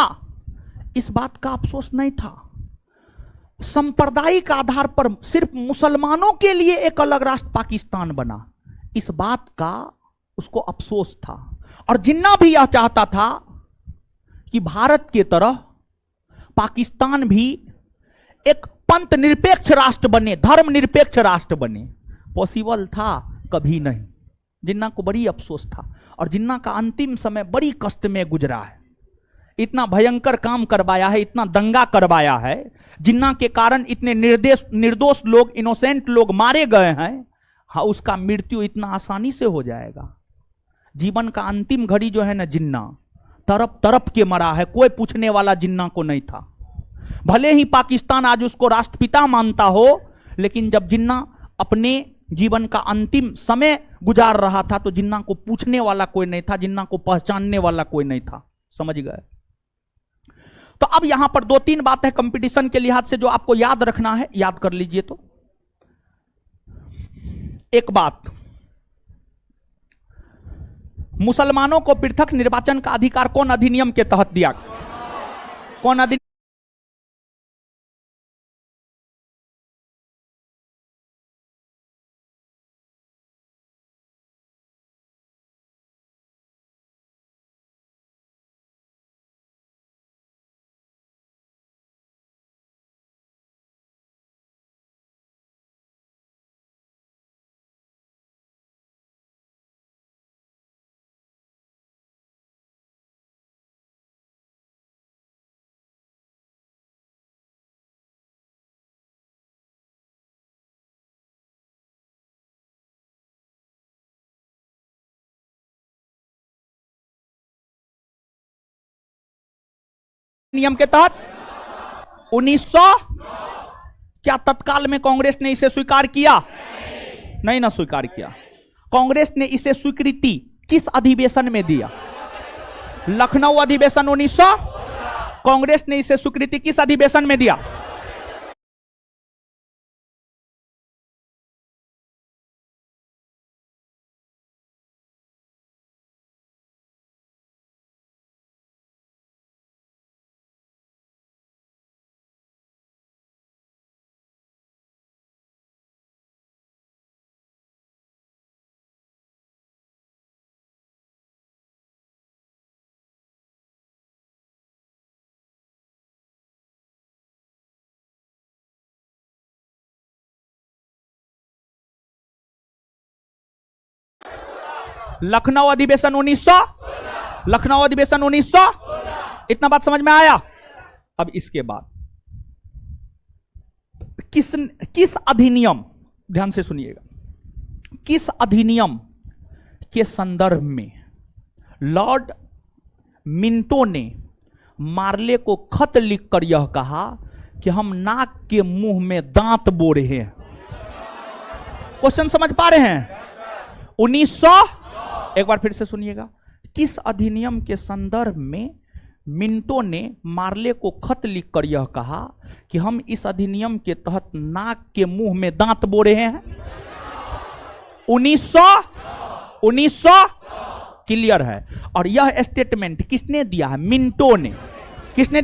इस बात का अफसोस नहीं था। सांप्रदायिक आधार पर सिर्फ मुसलमानों के लिए एक अलग राष्ट्र पाकिस्तान बना, इस बात का उसको अफसोस था। और जिन्ना भी यह चाहता था कि भारत के तरह पाकिस्तान भी एक पंथ निरपेक्ष राष्ट्र बने, धर्म निरपेक्ष राष्ट्र बने। पॉसिबल था? कभी नहीं। जिन्ना को बड़ी अफसोस था और जिन्ना का अंतिम समय बड़ी कष्ट में गुजरा है। इतना भयंकर काम करवाया है, इतना दंगा करवाया है, जिन्ना के कारण इतने निर्दोष लोग, इनोसेंट लोग मारे गए हैं। हाँ, उसका मृत्यु इतना आसानी से हो जाएगा? जीवन का अंतिम घड़ी जो है ना, जिन्ना तरफ तरफ के मरा है, कोई पूछने वाला जिन्ना को नहीं था। भले ही पाकिस्तान आज उसको राष्ट्रपिता मानता हो, लेकिन जब जिन्ना अपने जीवन का अंतिम समय गुजार रहा था तो जिन्ना को पूछने वाला कोई नहीं था, जिन्ना को पहचानने वाला कोई नहीं था। समझ गए? तो अब यहां पर 2-3 बात है कंपटीशन के लिहाज से जो आपको याद रखना है, याद कर लीजिए। तो एक बात, मुसलमानों को पृथक निर्वाचन का अधिकार कौन अधिनियम के तहत दिया? कौन अधिनियम? नियम के तहत 1900। क्या तत्काल में कांग्रेस ने इसे स्वीकार किया? नहीं ना स्वीकार किया। कांग्रेस ने इसे स्वीकृति किस अधिवेशन में दिया? लखनऊ अधिवेशन 1900। कांग्रेस ने इसे स्वीकृति किस अधिवेशन में दिया? लखनऊ अधिवेशन 1900। लखनऊ अधिवेशन 1900। इतना बात समझ में आया? अब इसके बाद किस अधिनियम, ध्यान से सुनिएगा, किस अधिनियम के संदर्भ में लॉर्ड मिंटो ने मार्ले को खत लिखकर यह कहा कि हम नाक के मुंह में दांत बो रहे हैं? क्वेश्चन समझ पा रहे हैं? 1900। एक बार फिर से सुनिएगा, किस अधिनियम के संदर्भ में मिंटो ने मार्ले को खत लिखकर यह कहा कि हम इस अधिनियम के तहत नाक के मुंह में दांत बो रहे हैं? 1900। 1900 क्लियर है। और यह स्टेटमेंट किसने दिया है? मिंटो ने। किसने?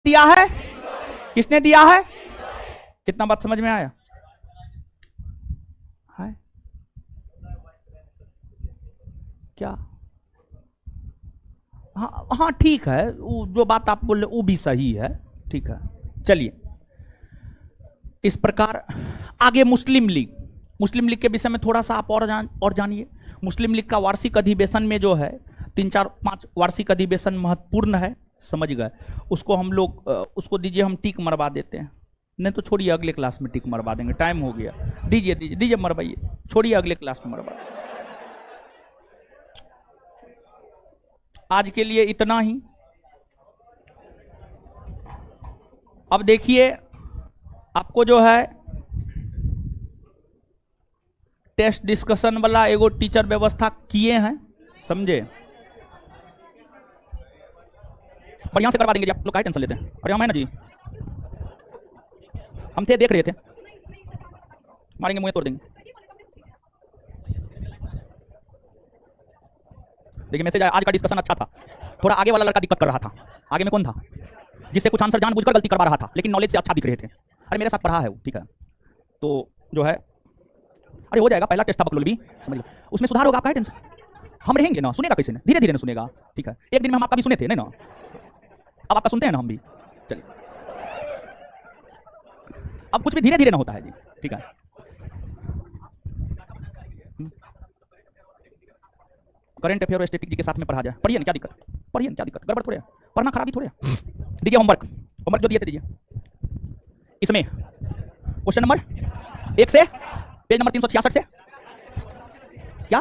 दिया है? किसने दिया है? कितना बात समझ में आया? है क्या? हाँ हाँ ठीक है, जो बात आप बोल रहे वो भी सही है, ठीक है। चलिए इस प्रकार आगे मुस्लिम लीग के विषय में थोड़ा सा आप और जानिए। मुस्लिम लीग का वार्षिक अधिवेशन में जो है 3, 4, 5 वार्षिक अधिवेशन महत्वपूर्ण है, समझ गए। उसको हम लोग उसको दीजिए, हम टिक मरवा देते हैं। नहीं तो छोड़िए, अगले क्लास में टिक मरवा देंगे, टाइम हो गया। दीजिए दीजिए दीजिए, मरवाइए, छोड़िए अगले क्लास में मरवा। आज के लिए इतना ही। अब देखिए आपको जो है टेस्ट डिस्कशन वाला एगो टीचर व्यवस्था किए हैं, समझे? बढ़िया से करवा देंगे जी, आप लोग काहे टेंशन लेते हैं? अरे हम है ना जी, हम थे, देख रहे थे, मारेंगे मुंह तोड़ देंगे। देखिए मैसेज आया, आज का डिस्कशन अच्छा था। थोड़ा आगे वाला लड़का दिक्कत कर रहा था। आगे में कौन था? जिससे कुछ आंसर जानबूझकर गलती करवा रहा था, लेकिन नॉलेज से अच्छा दिख रहे थे। अरे मेरे साथ पढ़ा है वो, ठीक है। तो जो है अरे हो जाएगा, पहला टेस्ट था बकलोल भी, समझ लो, उसमें सुधार होगा, आपका है टेंशन। हम रहेंगे ना, सुनेगा कैसे? धीरे धीरे ना सुनेगा, ठीक है। एक दिन में हम आपका भी सुने थे नहीं ना, अब आपका सुनते हैं ना हम भी। चलिए अब कुछ भी धीरे धीरे ना होता है जी, ठीक है। करंट अफेयर और स्टैटिक जी के साथ में पढ़ा जाए। पढ़िए ना, क्या दिक्कत, पढ़िए ना, क्या दिक्कत, गड़बड़ थोड़े है, पढ़ना खराबी थोड़े है। दीजिए होमवर्क, होमवर्क जो दिए थे दीजिए। इसमें क्वेश्चन नंबर 1 से पेज नंबर 366 से क्या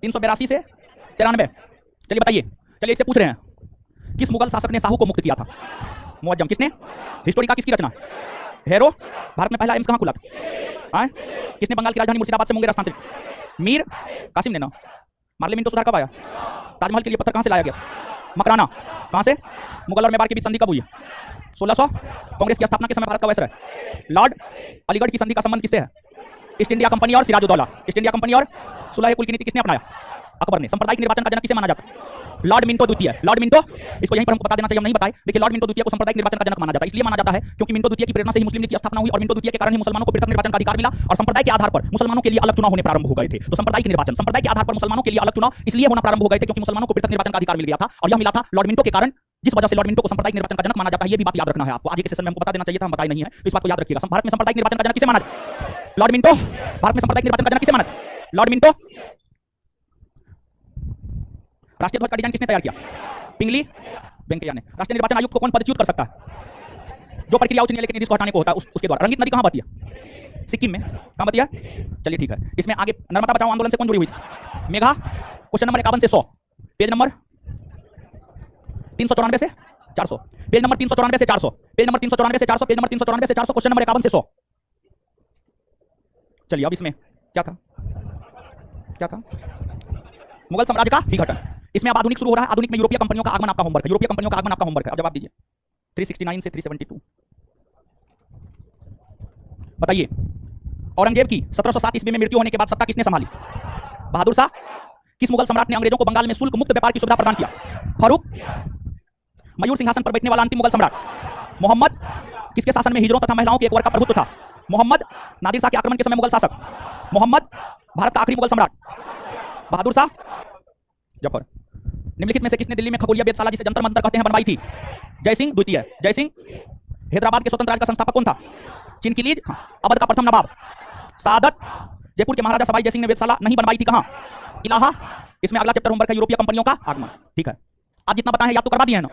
382 से 93। चलिए बताइए, चलिए इससे पूछ रहे हैं किस मुगल शासक ने साहू को मुक्त किया था? मुअज्जम किसने? हिस्टोरी का किसकी रचना? हेरो। भारत में पहला एम्स कहाँ खुला था? किसने बंगाल की राजधानी मुर्शिदाबाद से मुंगेर स्थानांतरित? मीर कासिम ने ना। मार्लेमेंटो तो सुधार कब आया? ताजमहल के लिए पत्थर कहाँ से लाया गया? मकराना। कहाँ से? मुगल और मेवाड़ के बीच संधि कब हुई? 1600। कांग्रेस की स्थापना के समय भारत का वायसराय? लॉर्ड। अलीगढ़ की संधि का संबंध किससे है? ईस्ट इंडिया कंपनी और सिराजुद्दौला। ईस्ट इंडिया कंपनी और सुलह कुल की नीति किसने अपनाया? अकबर ने। सांप्रदायिक निर्वाचन का जनक किसे माना जाता है? लॉर्ड मिंटो द्वितीय। लॉर्ड मिंटो, इसको यहीं पर हमको बता देना चाहिए, हम नहीं बताए। देखिए लॉर्ड मिंटो द्वितीय को सांप्रदायिक निर्वाचन का जनक माना जाता है। इसलिए माना जाता है क्योंकि मिंटो द्वितीय की प्रेरणा से ही मुस्लिम लीग की स्थापना हुई और मिंटो द्वितीय के कारण ही मुसलमानों को पृथक निर्वाचन का अधिकार मिला और संप्रदाय के आधार पर मुसलमानों के लिए अलग चुनाव होने प्रारंभ हो गए थे। तो सांप्रदायिक निर्वाचन, संप्रदाय के आधार पर मुसलमानों के लिए अलग चुनाव इसलिए होना प्रारंभ हो गए थे क्योंकि मुसलमानों को पृथक निर्वाचन का अधिकार मिल गया था और यह मिला था लॉर्ड मिंटो के कारण, जिस वजह से लॉर्ड मिंटो को सांप्रदायिक निर्वाचन का जनक माना जाता है। ये भी बात याद रखना है आपको, आगे के सेशन में हमको बता देना चाहिए था, हम बताए नहीं है, तो इस बात को याद रखिएगा। भारत में सांप्रदायिक निर्वाचन का जनक किसे माना? Lord Minto. भारत में सांप्रदायिक निर्वाचन का जनक किसे माना? Lord Minto. राष्ट्रीय ध्वज का डिजाइन किसने तैयार किया? पिंगली वेंकैया ने। राष्ट्रीय निर्वाचन आयुक्त को कौन पदच्युत कर सकता है? जो प्रक्रिया उच्च न्यायालय के निर्देश को हटाने को होता है उसके द्वारा। रंगीत नदी कहाँ बहती है? सिक्किम में। कहाँ बहती है? चलिए ठीक है। इसमें आगे नर्मदा बचाओ आंदोलन से कौन जुड़ी हुई थी? मेघा। क्वेश्चन नंबर 51 से 100, पेज नंबर 394 से 400, पेज नंबर 394 से 400, पेज नंबर 394 से 400, पेज नंबर 394 से 400, क्वेश्चन नंबर 51 से 100। चलिए अब इसमें क्या था, क्या था? मुगल साम्राज्य का विघटन। इसमें अब आधुनिक शुरू हो रहा है। आधुनिक में यूरोपीय कंपनियों का आगमन आपका होमवर्क है। यूरोपीय कंपनियों का आगमन आपका होमवर्क है। अब जवाब दीजिए 369 से 372। बताइए औरंगजेब की 1707 ईस्वी में मृत्यु होने के बाद सत्ता किसने संभाली? बहादुर शाह। किस मुगल सम्राट ने अंग्रेजों को बंगाल में शुल्क मुक्त व्यापार की सुविधा प्रदान किया? फारूक। मयूर सिंहासन पर बैठने वाला अंतिम मुगल सम्राट? मोहम्मद। किसके शासन में हिजरों तथा महिलाओं के एक वर्ग का प्रभुत्व था? मोहम्मद। नादिर शाह के आक्रमण के समय मुगल शासक? मोहम्मद। भारत का आखिरी मुगल सम्राट? बहादुर शाह जफर। निम्नलिखित में से किसने दिल्ली में खगोलिया वेधशाला जिसे जंतर मंतर कहते हैं बनवाई थी? जयसिंह द्वितीय। जयसिंह। हैदराबाद के स्वतंत्र राज्य का संस्थापक कौन था? चिनकिलीज। अवध का प्रथम नवाब? सादत। जयपुर के महाराजा सवाई जयसिंह ने वेधशाला नहीं बनवाई थी कहां? इलाहा। इसमें अगला चैप्टर होमवर्क है यूरोपीय कंपनियों का आगमन। ठीक है, आज जितना बताया याद तो करवा दिए है ना?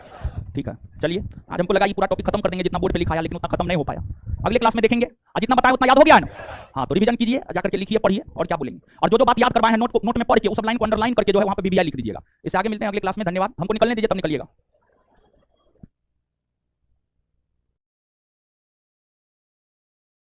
ठीक है, चलिए आज हमको लगा ये पूरा टॉपिक खत्म कर देंगे जितना बोर्ड पे लिखा है, लेकिन उतना खत्म नहीं हो पाया। अगले क्लास में देखेंगे। आज जितना बताया उतना याद हो गया है ना? हाँ, तो रिवीजन कीजिए, जाकर के लिखिए, पढ़िए और क्या बोलेंगे। और जो जो बात याद करवाए हैं नोट में पढ़ के उस सब लाइन को अंडरलाइन करके जो है वहां पे बीबीआई लिख दीजिएगा। इससे आगे मिलते हैं अगले क्लास में। धन्यवाद। हमको निकलने दीजिए, तब निकलिएगा।